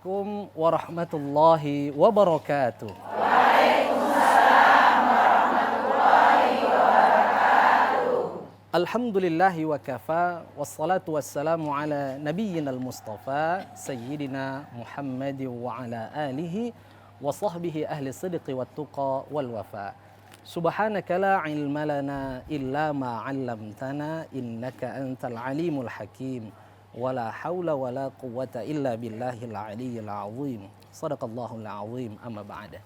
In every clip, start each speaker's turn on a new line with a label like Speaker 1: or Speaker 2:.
Speaker 1: Assalamualaikum warahmatullahi wabarakatuh. Alhamdulillahi wa kafa, wassalatu wassalamu ala nabiyyina al-mustafa sayyidina Muhammad wa ala alihi wa sahbihi ahli sidqi wat tuqa wal wafa. Subhanaka la ilma lana illa ma 'allamtana innaka antal alimul hakim. Wala haula wala quwwata illa billahil aliyyil azim. Shadaqallahul azim, amma ba'da.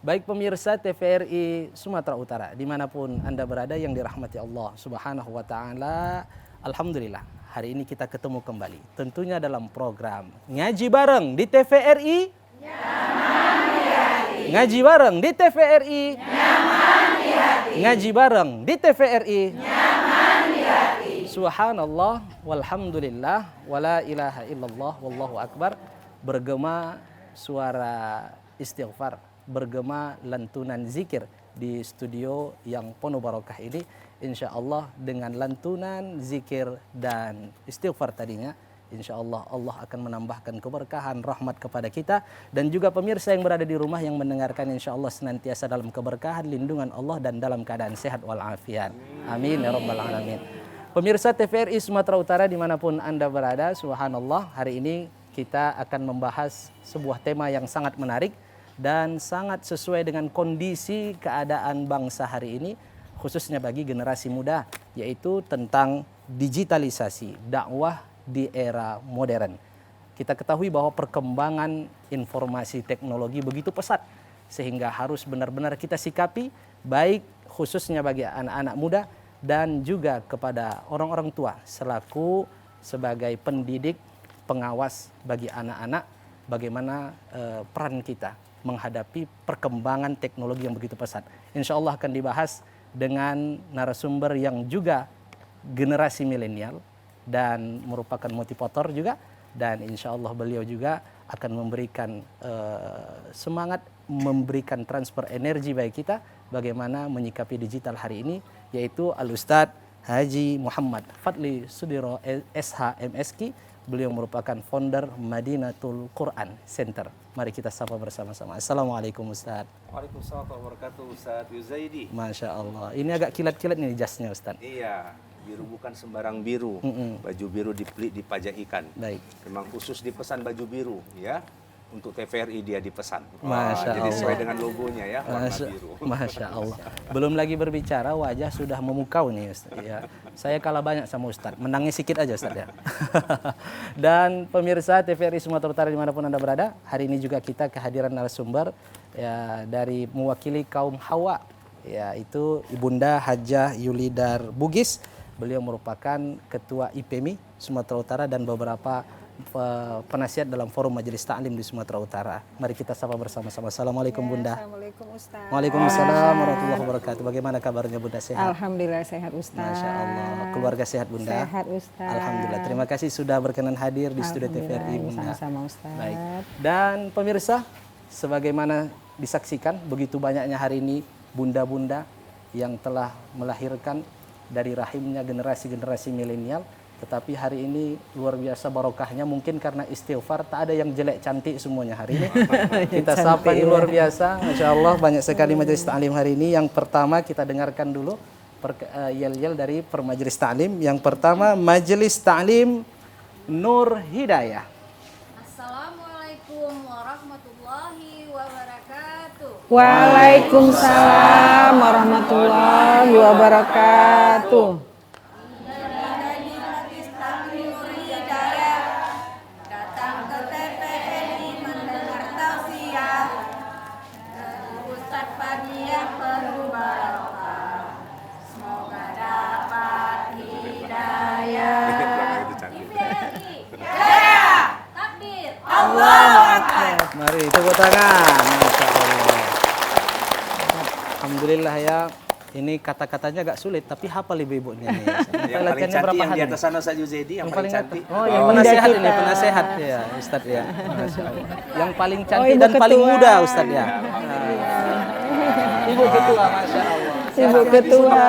Speaker 1: Baik pemirsa TVRI Sumatera Utara, dimanapun Anda berada yang dirahmati Allah Subhanahu wa Ta'ala, alhamdulillah hari ini kita ketemu kembali, tentunya dalam program Ngaji Bareng di TVRI. Nyaman di hati. Ngaji Bareng di TVRI. Nyaman di hati. Ngaji Bareng di TVRI. Nyaman di hati. Subhanallah, walhamdulillah, wala ilaha illallah, wallahu akbar. Bergema suara istighfar, bergema lantunan zikir di studio yang penuh barokah ini, insya Allah dengan lantunan zikir dan istighfar tadinya, insya Allah Allah akan menambahkan keberkahan rahmat kepada kita dan juga pemirsa yang berada di rumah yang mendengarkan, insya Allah senantiasa dalam keberkahan lindungan Allah dan dalam keadaan sehat walafiat. Amin ya rabbal alamin. Pemirsa TVRI Sumatera Utara dimanapun Anda berada, subhanallah, hari ini kita akan membahas sebuah tema yang sangat menarik dan sangat sesuai dengan kondisi keadaan bangsa hari ini, khususnya bagi generasi muda, yaitu tentang digitalisasi, dakwah di era modern. Kita ketahui bahwa perkembangan informasi teknologi begitu pesat, sehingga harus benar-benar kita sikapi, baik khususnya bagi anak-anak muda, dan juga kepada orang-orang tua selaku sebagai pendidik, pengawas bagi anak-anak, bagaimana peran kita menghadapi perkembangan teknologi yang begitu pesat. Insya Allah akan dibahas dengan narasumber yang juga generasi milenial dan merupakan motivator juga, dan insya Allah beliau juga akan memberikan semangat, memberikan transfer energi bagi kita bagaimana menyikapi digital hari ini, yaitu Al-Ustadz Haji Muhammad Fadli Sudiro SH MSki. Beliau merupakan founder Madinatul Quran Center. Mari kita sapa bersama-sama. Assalamualaikum Ustadz.
Speaker 2: Waalaikumsalam warahmatullahi wabarakatuh, Ustadz Yuzaidi.
Speaker 1: Masya Allah. Ini agak kilat-kilat nih jasnya Ustadz.
Speaker 2: Iya, biru bukan sembarang biru. Baju biru dipajak ikan.
Speaker 1: Baik.
Speaker 2: Memang khusus dipesan baju biru, ya. Untuk TVRI dia dipesan.
Speaker 1: Masya
Speaker 2: jadi
Speaker 1: Allah.
Speaker 2: sesuai dengan logonya ya, warna biru.
Speaker 1: Masya Allah. Belum lagi berbicara, wajah sudah memukau nih Ustaz. Ya. Saya kalah banyak sama Ustaz. Menangnya sedikit aja Ustaz ya. Dan pemirsa TVRI Sumatera Utara dimanapun Anda berada, hari ini juga kita kehadiran narasumber ya, dari mewakili kaum Hawa, yaitu Ibunda Hajah Yulidar Bugis. Beliau merupakan Ketua IPMI Sumatera Utara dan beberapa penasihat dalam forum Majelis Ta'lim di Sumatera Utara. Mari kita sapa bersama-sama. Assalamualaikum Bunda.
Speaker 3: Assalamualaikum Ustaz.
Speaker 1: Waalaikumsalam warahmatullahi wabarakatuh. Bagaimana kabarnya Bunda, sehat?
Speaker 3: Alhamdulillah sehat Ustaz.
Speaker 1: Masya Allah. Keluarga sehat Bunda?
Speaker 3: Sehat Ustaz.
Speaker 1: Alhamdulillah. Terima kasih sudah berkenan hadir di studio TVRI Bunda.
Speaker 3: Sama-sama Ustaz.
Speaker 1: Baik. Dan pemirsa, sebagaimana disaksikan begitu banyaknya hari ini bunda-bunda yang telah melahirkan dari rahimnya generasi-generasi milenial. Tetapi hari ini luar biasa barokahnya, mungkin karena istighfar tak ada yang jelek cantik semuanya hari ini. Kita sapa ini luar biasa, Masya Allah banyak sekali majelis ta'lim hari ini. Yang pertama kita dengarkan dulu yel-yel dari permajelis ta'lim. Yang pertama Majelis Ta'lim Nur Hidayah.
Speaker 4: Assalamualaikum warahmatullahi wabarakatuh.
Speaker 3: Waalaikumsalam warahmatullahi wabarakatuh.
Speaker 4: Datang ke TVRI mendengar tausiah Ustadz Fadiyah penuh barokah. Semoga dapat hidayah. TVRI Jaya, takbir, Allahu Akbar.
Speaker 1: Mari tepuk tangan. Masya Allah. Alhamdulillah ya. Ini kata-katanya agak sulit, tapi hafal ibu-ibu ini.
Speaker 2: Yang paling cantik yang di atas sana Ustadz Yuzaidi, yang paling cantik.
Speaker 1: Oh, yang penasehat ini, penasehat ya, Ustadz ya. Masya Allah. Yang paling cantik dan paling muda Ustadz ya. Ibu ketua, Masya Allah.
Speaker 3: Ibu ketua,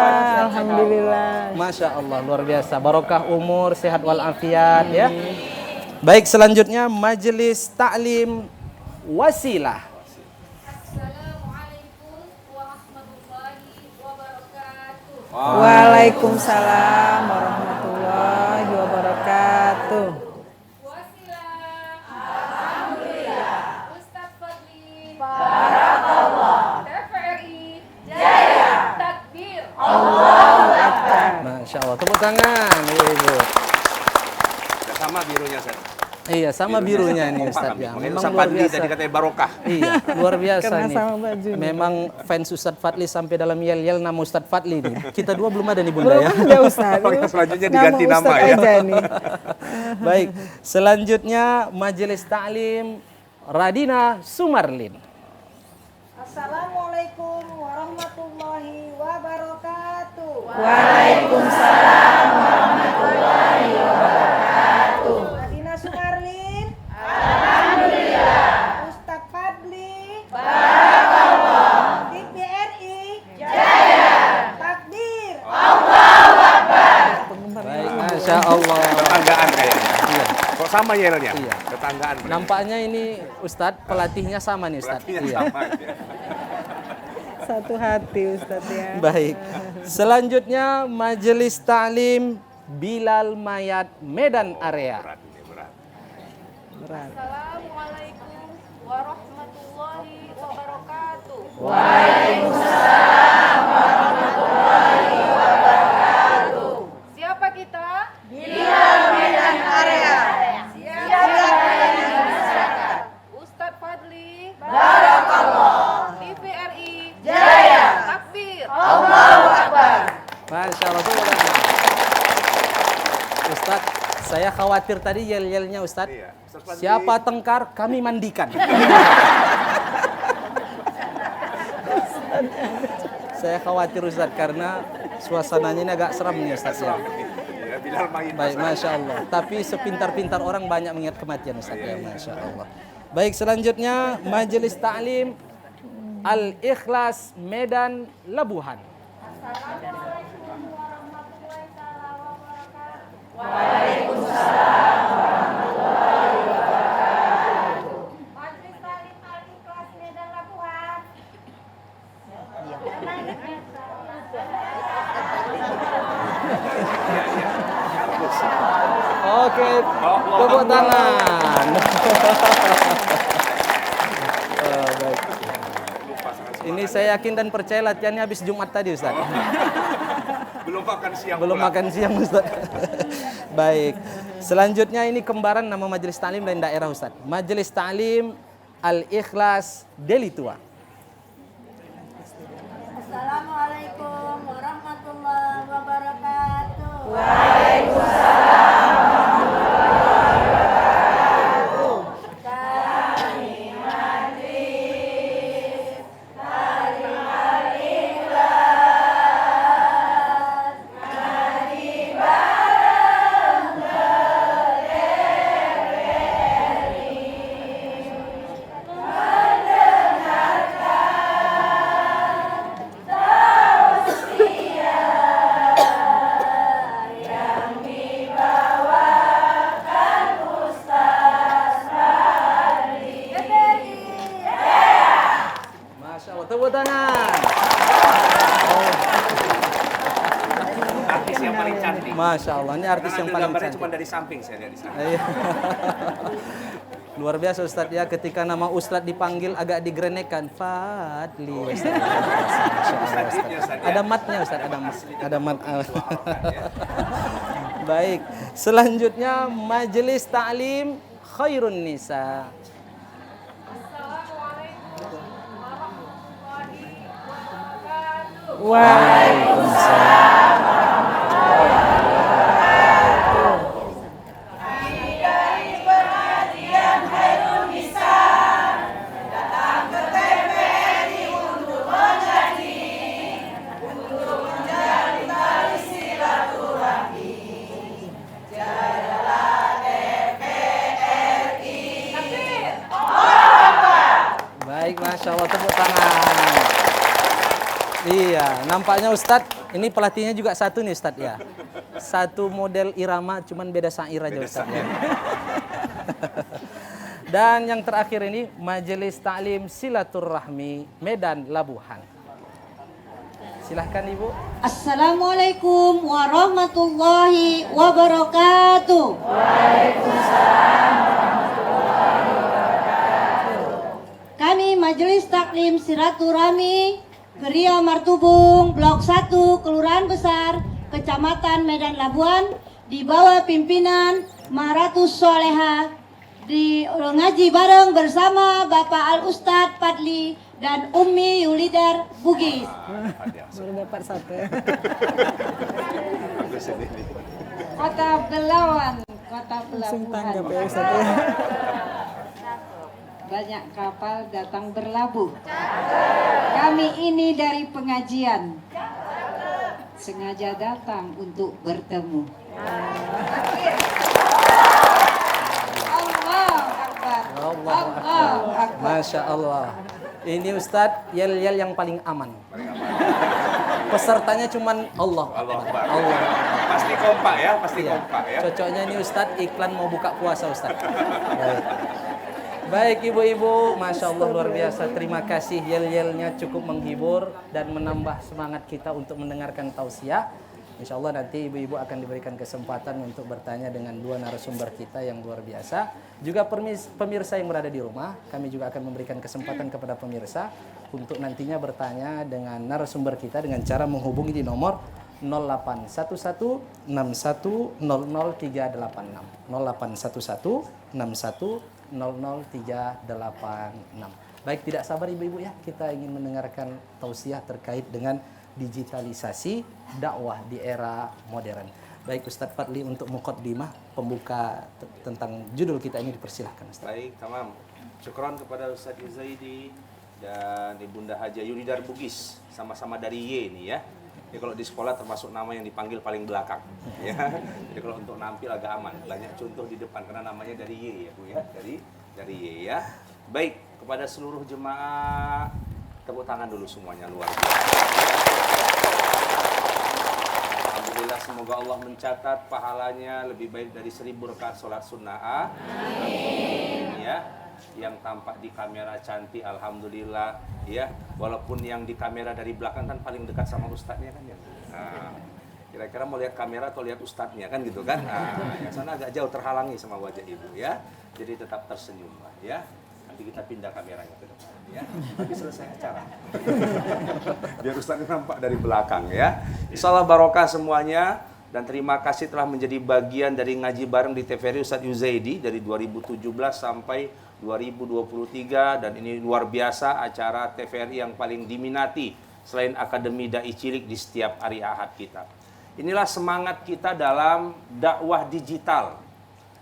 Speaker 3: alhamdulillah.
Speaker 1: Masya Allah, luar biasa. Barokah umur, sehat walafiat ya. Baik, selanjutnya Majelis Ta'lim Wasilah.
Speaker 4: Assalamualaikum warahmatullahi wabarakatuh.
Speaker 3: Waalaikumsalam warahmatullahi wabarakatuh.
Speaker 4: Wasilah. Alhamdulillah. Ustadz Fadli. Barakallah. TVRI. Jaya. Takbir.
Speaker 3: Allahu Akbar.
Speaker 1: Masya Allah, tepuk tangan Ibu.
Speaker 2: Sama birunya, Ustaz.
Speaker 1: Iya, sama birunya nih
Speaker 2: Kompak
Speaker 1: Ustaz
Speaker 2: kami.
Speaker 1: ya.
Speaker 2: Makanya
Speaker 1: Memang
Speaker 2: Ustaz
Speaker 1: luar
Speaker 2: Fadli
Speaker 1: biasa.
Speaker 2: tadi katanya barokah.
Speaker 1: Iya, luar biasa
Speaker 3: Karena
Speaker 1: nih.
Speaker 3: sama bajunya.
Speaker 1: Memang fans Ustadz Fadli sampai dalam yel-yel nama Ustadz Fadli nih. Kita dua belum ada nih Bunda
Speaker 3: Belum
Speaker 1: ya.
Speaker 3: ada Ustaz.
Speaker 2: Yang selanjutnya diganti nama
Speaker 3: Ustaz
Speaker 2: ya.
Speaker 3: aja nih.
Speaker 1: Baik, selanjutnya Majelis Ta'lim Radina Sumarlin.
Speaker 5: Assalamualaikum warahmatullahi wabarakatuh.
Speaker 3: Waalaikumsalam warahmatullahi wabarakatuh.
Speaker 5: Adina Sumarlin. Alhamdulillah. Ustadz Fadli. Barakallah. TVRI. Jaya. Takbir.
Speaker 1: Baik, Masya Allah.
Speaker 2: Tetanggaan kayaknya.
Speaker 1: Iya.
Speaker 2: Kok sama yelnya?
Speaker 1: Iya.
Speaker 2: Tetanggaan. berarti.
Speaker 1: Nampaknya ini Ustadz pelatihnya sama nih Ustadz.
Speaker 2: Berarti
Speaker 1: Iya.
Speaker 2: sama ya.
Speaker 3: Satu hati Ustaz ya.
Speaker 1: Baik. Selanjutnya Majelis Ta'lim Bilal Mayat Medan Area.
Speaker 2: Berat ini, berat.
Speaker 3: Berat.
Speaker 4: Assalamualaikum warahmatullahi wabarakatuh. Siapa kita? Bilal Medan Area. Siapa melayani masyarakat? Ustadz Fadli. Barakallah. TVRI. Jaya. Takbir. Allahu Akbar.
Speaker 1: Masya Allah. Tepuk tangan. Ustadz, saya khawatir tadi yel-yelnya Ustadz.
Speaker 2: Iya. Ustadz Fadli.
Speaker 1: Siapa tengkar, kami mandikan. Saya khawatir Ustadz karena suasananya ini agak seram nih Ustadz ya.
Speaker 2: Ya, Bilal main.
Speaker 1: Baik, Masya Allah. Tapi sepintar-pintar orang banyak mengingat kematian Ustadz ya, Masya Allah. Baik, selanjutnya Majelis Ta'lim Al-Ikhlas Medan Labuhan.
Speaker 5: Majelis Ta'lim Al-Ikhlas Medan Labuhan.
Speaker 1: Oke, tepuk tangan. Baik. Ini saya yakin dan percaya latihannya habis Jumat tadi Ustaz.
Speaker 2: Belum makan siang.
Speaker 1: Belum
Speaker 2: pula.
Speaker 1: makan siang Ustaz. Baik. Selanjutnya ini kembaran nama Majelis Ta'lim lain daerah Ustaz. Majelis Ta'lim Al-Ikhlas Deli Tua.
Speaker 5: Assalamualaikum warahmatullahi wabarakatuh.
Speaker 1: Masya Allah, tepuk tangan.
Speaker 2: Artis yang paling cantik.
Speaker 1: Masya Allah, ini artis
Speaker 2: Karena
Speaker 1: yang
Speaker 2: ambil
Speaker 1: paling
Speaker 2: gambarnya
Speaker 1: cantik.
Speaker 2: cuma dari samping saya lihat di sana.
Speaker 1: Iya. Luar biasa Ustadz ya, ketika nama Ustadz dipanggil agak digrenekan. Fadli. Ustadz. Masya Allah,
Speaker 2: Selanjutnya, Ustaz, ya.
Speaker 1: Ada matnya Ustadz, ada mat. Baik, selanjutnya Majelis Ta'lim Khairun Nisa.
Speaker 4: Assalamualaikum warahmatullahi wabarakatuh.
Speaker 3: Waalaikumsalam.
Speaker 1: Baik, Masya Allah, tepuk tangan. Iya, nampaknya Ustadz, ini pelatihnya juga satu nih Ustadz ya. Satu model irama, cuman beda syair aja Ustadz ya. Dan yang terakhir ini Majelis Ta'lim Silaturrahmi Medan Labuhan. Silahkan Ibu.
Speaker 5: Assalamualaikum warahmatullahi wabarakatuh. Kami Majelis Taklim Silaturahmi Geria Martubung Blok 1 Kelurahan Besar Kecamatan Medan Labuhan di bawah pimpinan Mahratus Soleha di ngaji bareng bersama Bapak Al Ustadz Fadli dan Ummi Yulidar Bugis.
Speaker 3: Baru dapat satu.
Speaker 5: Kota Belawan, Kota
Speaker 3: Langsung tanggap ya
Speaker 5: Pelabuhan.
Speaker 3: Ustaz ya.
Speaker 5: Banyak kapal datang berlabuh. Kami ini dari pengajian. Sengaja datang untuk bertemu. Allah Akbar. Allah Akbar.
Speaker 1: Masya Allah. Ini Ustadz yel-yel yang paling aman. Pesertanya cuman Allah.
Speaker 2: Allah Akbar.
Speaker 1: Allah.
Speaker 2: Pasti kompak ya, pasti
Speaker 1: Iya.
Speaker 2: kompak ya.
Speaker 1: Cocoknya ini Ustadz iklan mau buka puasa Ustadz. Baik. Baik ibu-ibu, Masya Allah luar biasa. Terima kasih, yel-yelnya cukup menghibur dan menambah semangat kita untuk mendengarkan tausiah. Insya Allah nanti ibu-ibu akan diberikan kesempatan untuk bertanya dengan dua narasumber kita yang luar biasa. Juga pemirsa yang berada di rumah, kami juga akan memberikan kesempatan kepada pemirsa untuk nantinya bertanya dengan narasumber kita dengan cara menghubungi di nomor 0811 61 00386 0811 61 00386. Baik, tidak sabar ibu-ibu ya, kita ingin mendengarkan tausiah terkait dengan digitalisasi dakwah di era modern. Baik Ustadz Fadli untuk muqaddimah pembuka tentang judul kita ini dipersilahkan Ustadz.
Speaker 2: Baik, tamam. Syukron kepada Ustadz Yuzaidi dan Ibunda Haja Yulidar Bugis, sama-sama dari Y nih ya. Ini kalau di sekolah termasuk nama yang dipanggil paling belakang ya. Jadi kalau untuk nampil agak aman, banyak contoh di depan karena namanya dari Y ya Bu ya, dari Y ya. Baik, kepada seluruh jemaah tepuk tangan dulu semuanya luar biasa. Alhamdulillah, semoga Allah mencatat pahalanya lebih baik dari 1000 rakaat sholat sunnah. Amin. Ya, yang tampak di kamera cantik, alhamdulillah ya. Walaupun yang di kamera dari belakang kan paling dekat sama ustadznya kan ya. Nah, kira-kira mau lihat kamera atau lihat ustadznya kan gitu kan. Nah, yang sana agak jauh terhalangi sama wajah ibu ya. Jadi tetap tersenyum lah ya. Nanti kita pindah kameranya ke depan ya. Tapi selesai acara. Biar ustadznya nampak dari belakang ya. Insyaallah barokah semuanya. Dan terima kasih telah menjadi bagian dari ngaji bareng di TVRI Ustadz Yuzaidi dari 2017 sampai 2023. Dan ini luar biasa acara TVRI yang paling diminati selain Akademi Dai Cilik di setiap hari Ahad kita. Inilah semangat kita dalam dakwah digital.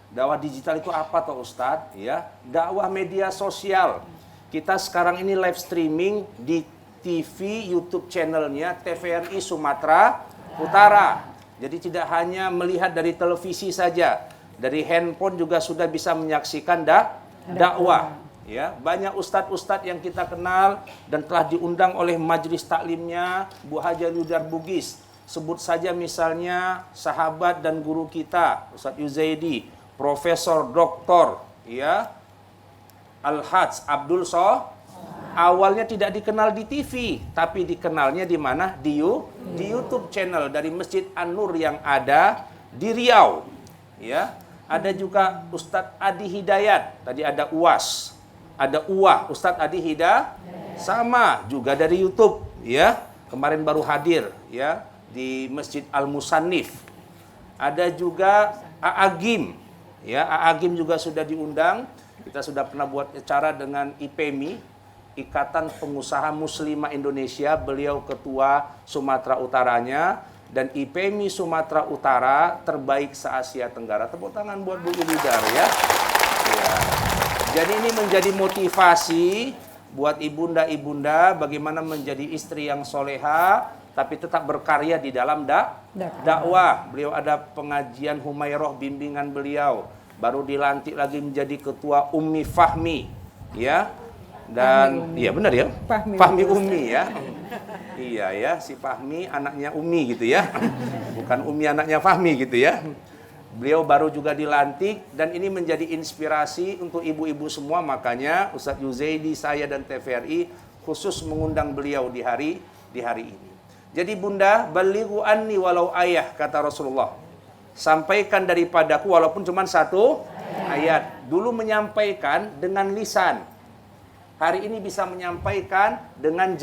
Speaker 2: Dakwah digital itu apa toh Ustadz? Ya, dakwah media sosial. Kita sekarang ini live streaming di TV YouTube channelnya TVRI Sumatera Utara. Jadi tidak hanya melihat dari televisi saja, dari handphone juga sudah bisa menyaksikan dakwah. Ya, banyak ustadz-ustadz yang kita kenal dan telah diundang oleh majelis taklimnya Bu Haja Yulidar Bugis. Sebut saja misalnya sahabat dan guru kita Ustadz Yuzaidi, Profesor Doktor ya Al-Hajj Abdul Soh. Awalnya tidak dikenal di TV, tapi dikenalnya di mana? Di YouTube channel dari Masjid An-Nur yang ada di Riau. Ya, ada juga Ustadz Adi Hidayat. Tadi ada UAS, ada UAH, Ustadz Adi Hidayat, sama juga dari YouTube. Ya, kemarin baru hadir ya di Masjid Al-Musannif. Ada juga Aagim, ya Aagim juga sudah diundang. Kita sudah pernah buat acara dengan IPMI. Ikatan Pengusaha Muslimah Indonesia, beliau ketua Sumatera Utaranya, dan IPMI Sumatera Utara terbaik se-Asia Tenggara. Tepuk tangan buat Bu Yulidar ya. Jadi ini menjadi motivasi buat ibunda-ibunda bagaimana menjadi istri yang soleha, tapi tetap berkarya di dalam dakwah. Beliau ada pengajian Humairah, bimbingan beliau. Baru dilantik lagi menjadi ketua Ummi Fahmi, ya. Dan iya benar ya, Fahmi Ummi ya. Iya ya, si Fahmi anaknya Ummi gitu ya. Bukan Ummi anaknya Fahmi gitu ya. Beliau baru juga dilantik dan ini menjadi inspirasi untuk ibu-ibu semua. Makanya Ustadz Yuzaidi, saya dan TVRI khusus mengundang beliau di hari ini. Jadi Bunda, balighu anni walau ayah, kata Rasulullah. Sampaikan daripadaku walaupun cuma satu ayat. Dulu menyampaikan dengan lisan. Hari ini bisa menyampaikan dengan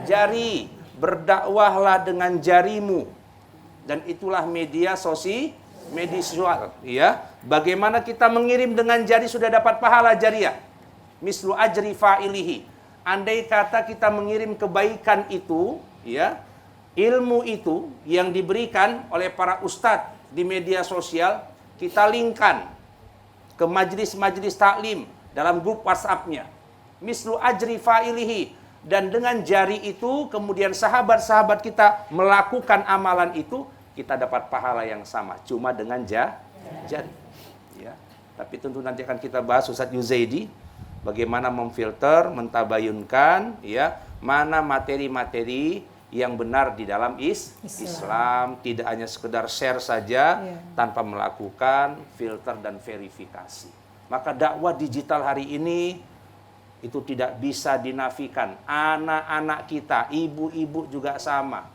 Speaker 2: jari. Berdakwahlah dengan jarimu. Dan itulah media sosial, ya. Bagaimana kita mengirim dengan jari sudah dapat pahala jariah. Mislu ajri fa'ilihi. Andai kata kita mengirim kebaikan itu, ya, ilmu itu yang diberikan oleh para ustadz di media sosial, kita linkkan ke majelis-majelis taklim dalam grup WhatsApp-nya. Mislu ajri fa'ilihi. Dan dengan jari itu, kemudian sahabat-sahabat kita melakukan amalan itu, kita dapat pahala yang sama. Cuma dengan jari. Ya. Tapi tentu nanti akan kita bahas Ustadz Yuzaidi, bagaimana memfilter, mentabayunkan, ya, mana materi-materi yang benar di dalam Islam. Tidak hanya sekedar share saja, tanpa melakukan filter dan verifikasi. Maka dakwah digital hari ini itu tidak bisa dinafikan. Anak-anak kita, ibu-ibu juga sama.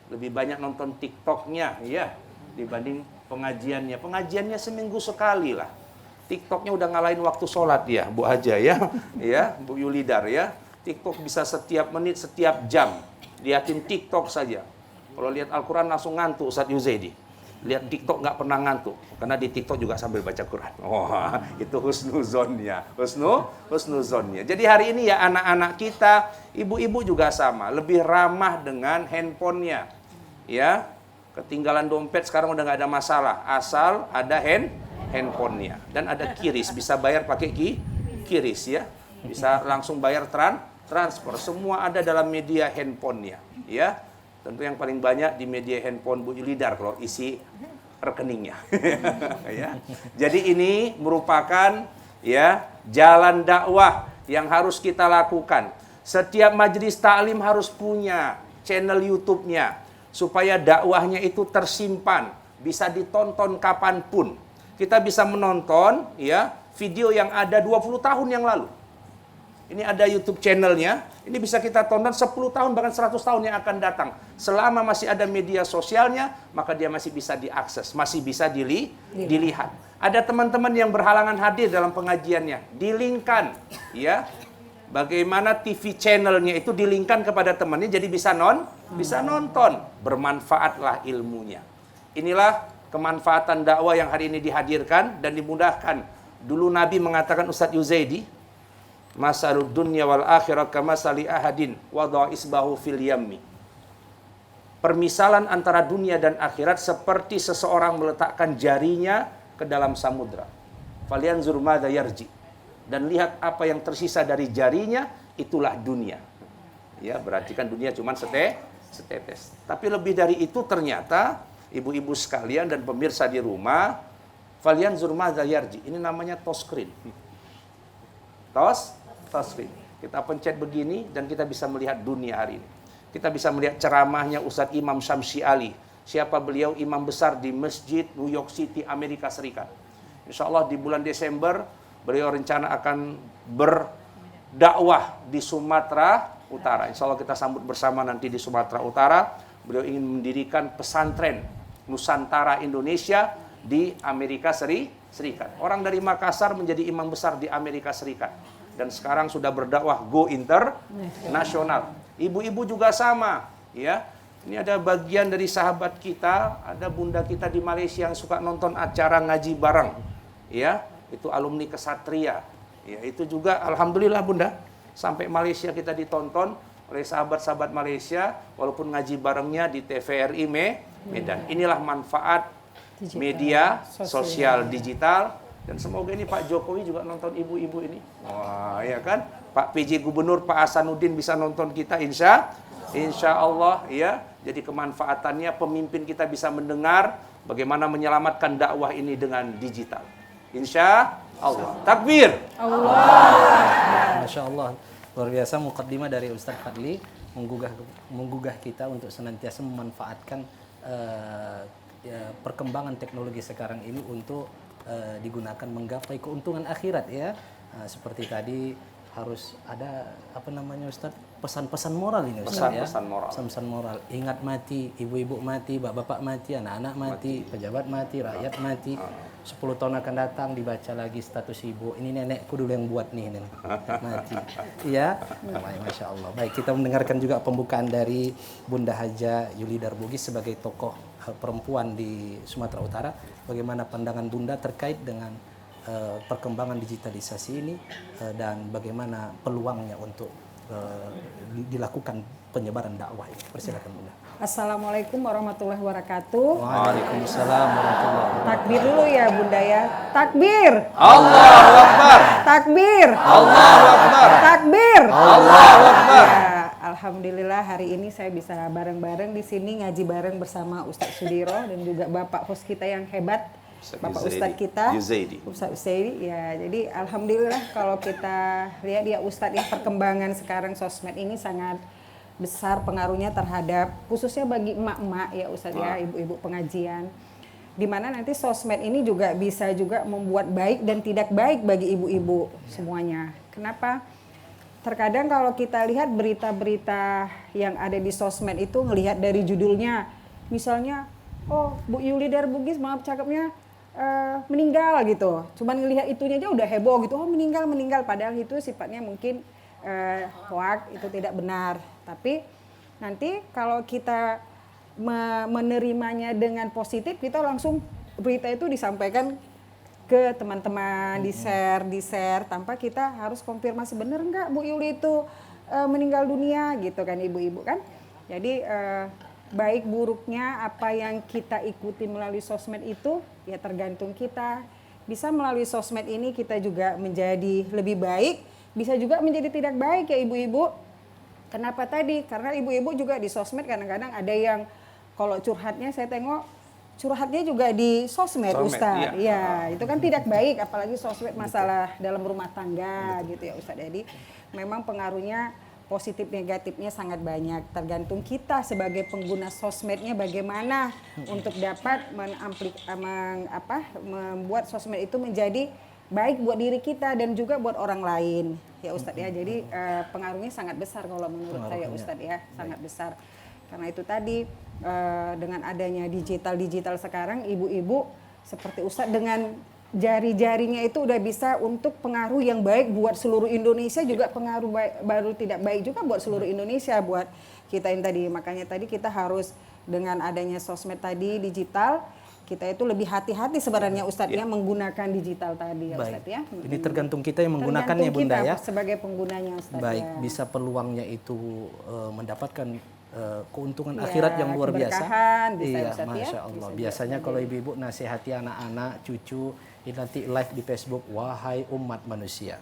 Speaker 2: Lebih banyak nonton TikTok-nya, ya, dibanding pengajiannya. Pengajiannya seminggu sekali lah. TikTok-nya udah ngalahin waktu sholat ya, Bu Haja ya, ya, Bu Yulidar ya. TikTok bisa setiap menit, setiap jam. Liatin TikTok saja. Kalau lihat Al-Quran langsung ngantuk Ustadz Yuzaidi. Lihat TikTok nggak pernah ngantuk, karena di TikTok juga sambil baca Quran. Oh, itu husnuzonnya, husnuzonnya. Jadi hari ini ya anak-anak kita, ibu-ibu juga sama, lebih ramah dengan handphonenya. Ya, ketinggalan dompet sekarang udah nggak ada masalah, asal ada handphonenya dan ada kiris, bisa bayar pakai kiris ya, bisa langsung bayar transfer, semua ada dalam media handphonenya. Ya. Tentu yang paling banyak di media handphone Bu Yulidar kalau isi rekeningnya. Ya. Jadi ini merupakan ya jalan dakwah yang harus kita lakukan. Setiap majelis taklim harus punya channel YouTube-nya supaya dakwahnya itu tersimpan, bisa ditonton kapanpun. Kita bisa menonton ya video yang ada 20 tahun yang lalu. Ini ada YouTube channelnya, ini bisa kita tonton 10 tahun bahkan 100 tahun yang akan datang. Selama masih ada media sosialnya, maka dia masih bisa diakses, masih bisa dilihat. Ada teman-teman yang berhalangan hadir dalam pengajiannya, dilingkan, ya. Bagaimana TV channelnya itu dilingkan kepada temannya, jadi bisa nonton, bermanfaatlah ilmunya. Inilah kemanfaatan dakwah yang hari ini dihadirkan dan dimudahkan. Dulu Nabi mengatakan Ustadz Yuzaidi, Masalud dunya wal akhirah kamasali ahadin wada'a isbahu fil yammi. Permisalan antara dunia dan akhirat seperti seseorang meletakkan jarinya ke dalam samudra. Falyanzur madza yarji. Dan lihat apa yang tersisa dari jarinya, itulah dunia. Ya, berarti kan dunia cuma setetes. Tapi lebih dari itu ternyata ibu-ibu sekalian dan pemirsa di rumah, falyanzur madza yarji. Ini namanya touchscreen. Touchscreen. Kita pencet begini dan kita bisa melihat dunia hari ini. Kita bisa melihat ceramahnya Ustadz Imam Syamsi Ali. Siapa beliau? Imam besar di Masjid New York City, Amerika Serikat. Insya Allah di bulan Desember beliau rencana akan berdakwah di Sumatera Utara. Insya Allah kita sambut bersama nanti di Sumatera Utara. Beliau ingin mendirikan pesantren Nusantara Indonesia di Amerika Serikat. Orang dari Makassar menjadi imam besar di Amerika Serikat. Dan sekarang sudah berdakwah go internasional. Ibu-ibu juga sama, ya. Ini ada bagian dari sahabat kita, ada bunda kita di Malaysia yang suka nonton acara ngaji bareng, ya. Itu alumni Kesatria. Ya, itu juga alhamdulillah Bunda, sampai Malaysia kita ditonton oleh sahabat-sahabat Malaysia walaupun ngaji barengnya di TVRI Medan. Inilah manfaat media sosial digital. Dan semoga ini Pak Jokowi juga nonton ibu-ibu ini. Wah, ya kan? Pak PJ Gubernur Pak Hasanuddin bisa nonton kita insya Allah ya. Jadi kemanfaatannya pemimpin kita bisa mendengar bagaimana menyelamatkan dakwah ini dengan digital. Insya Allah. Takbir.
Speaker 1: Allah. Masya Allah. Luar biasa mukaddimah dari Ustadz Fadli menggugah kita untuk senantiasa memanfaatkan perkembangan teknologi sekarang ini untuk digunakan menggapai keuntungan akhirat ya. Seperti tadi harus ada apa namanya Ustaz, pesan-pesan moral ini Ustaz ya.
Speaker 2: Pesan-pesan moral.
Speaker 1: Pesan-pesan moral. Ingat mati, ibu-ibu mati, bapak-bapak mati, anak-anak mati, pejabat mati, rakyat mati. 10 tahun akan datang dibaca lagi status ibu. Ini nenekku dulu yang buat nih nenek. Mati. Iya. Masya Allah. Baik, kita mendengarkan juga pembukaan dari Bunda Haja Yuli Darbugis sebagai tokoh perempuan di Sumatera Utara. Bagaimana pandangan Bunda terkait dengan perkembangan digitalisasi ini dan bagaimana peluangnya untuk dilakukan penyebaran dakwah ini. Persilakan Bunda.
Speaker 3: Assalamualaikum warahmatullahi wabarakatuh.
Speaker 1: Waalaikumsalam warahmatullahi wabarakatuh.
Speaker 3: Takbir dulu ya Bunda ya. Takbir.
Speaker 2: Allahu Akbar.
Speaker 3: Takbir.
Speaker 2: Allahu Akbar.
Speaker 3: Takbir.
Speaker 2: Allahu Akbar.
Speaker 3: Ya, alhamdulillah hari ini saya bisa bareng-bareng di sini ngaji bareng bersama Ustadz Sudiro dan juga Bapak host kita yang hebat. Bapak Ustadz kita, Ustadz Uzaidi, ya jadi alhamdulillah kalau kita lihat ya Ustadz ya perkembangan sekarang sosmed ini sangat besar pengaruhnya terhadap khususnya bagi emak-emak ya Ustadz ya, ibu-ibu pengajian. Dimana nanti sosmed ini juga bisa juga membuat baik dan tidak baik bagi ibu-ibu semuanya. Kenapa? Terkadang kalau kita lihat berita-berita yang ada di sosmed itu ngelihat dari judulnya, misalnya, oh Bu Yuli Darbugis maaf cakepnya meninggal gitu, cuman ngelihat itunya aja udah heboh gitu, oh meninggal, padahal itu sifatnya mungkin hoax, itu tidak benar. Tapi nanti kalau kita menerimanya dengan positif, kita langsung berita itu disampaikan ke teman-teman, di share tanpa kita harus konfirmasi bener nggak Bu Yuli itu meninggal dunia gitu kan ibu-ibu kan. Jadi baik buruknya apa yang kita ikuti melalui sosmed itu ya tergantung kita. Bisa melalui sosmed ini kita juga menjadi lebih baik, bisa juga menjadi tidak baik ya ibu-ibu. Kenapa tadi? Karena ibu-ibu juga di sosmed kadang-kadang ada yang kalau curhatnya saya tengok curhatnya juga di sosmed Ustaz. Iya, itu kan tidak baik apalagi sosmed masalah dalam rumah tangga gitu ya Ustaz. Jadi memang pengaruhnya positif negatifnya sangat banyak, tergantung kita sebagai pengguna sosmednya bagaimana untuk dapat membuat sosmed itu menjadi baik buat diri kita dan juga buat orang lain ya Ustadz ya. Jadi pengaruhnya sangat besar kalau menurut saya Ustadz ya, sangat besar. Karena itu tadi dengan adanya digital sekarang ibu-ibu seperti Ustadz dengan jari-jarinya itu udah bisa untuk pengaruh yang baik buat seluruh Indonesia, juga pengaruh baru tidak baik juga buat seluruh Indonesia, buat kita yang tadi. Makanya tadi kita harus dengan adanya sosmed tadi digital, kita itu lebih hati-hati sebenarnya Ustadz ya menggunakan digital tadi ya Ustadz ya.
Speaker 1: Ini tergantung kita yang menggunakannya Bunda ya.
Speaker 3: Sebagai penggunanya Ustadz.
Speaker 1: Baik, ya. Bisa peluangnya itu mendapatkan keuntungan akhirat yang luar biasa.
Speaker 3: Bisa,
Speaker 1: iya,
Speaker 3: Ustadz,
Speaker 1: Masya
Speaker 3: ya?
Speaker 1: Allah.
Speaker 3: Bisa
Speaker 1: Biasanya kalau ibu-ibu nasihati anak-anak, cucu, ini nanti live di Facebook, wahai umat manusia.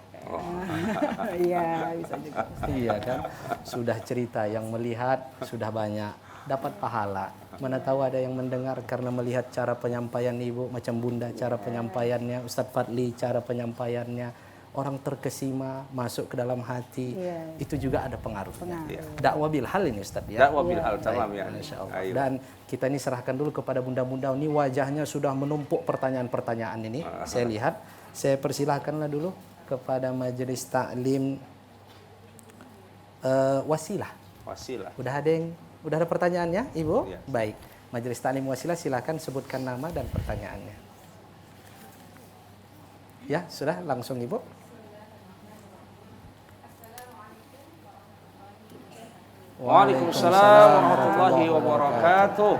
Speaker 3: Iya, bisa juga.
Speaker 1: Iya kan, sudah cerita yang melihat sudah banyak, dapat pahala. Mana tahu ada yang mendengar karena melihat cara penyampaian ibu, macam Bunda cara penyampaiannya, Ustadz Fadli cara penyampaiannya. Orang terkesima, masuk ke dalam hati, itu juga ada pengaruhnya. Dakwah bil hal ini Ustaz ya.
Speaker 2: Dakwah bil hal, salam ya.
Speaker 1: Masya Allah. Dan kita ini serahkan dulu kepada bunda-bunda, ini wajahnya sudah menumpuk pertanyaan-pertanyaan ini. Saya lihat, saya persilahkanlah dulu kepada Majelis Taklim Wasilah. Udah ada pertanyaannya Ibu? Ya. Baik. Majelis Taklim Wasilah silahkan sebutkan nama dan pertanyaannya. Ya, sudah langsung Ibu.
Speaker 2: Waalaikumsalam warahmatullahi wabarakatuh.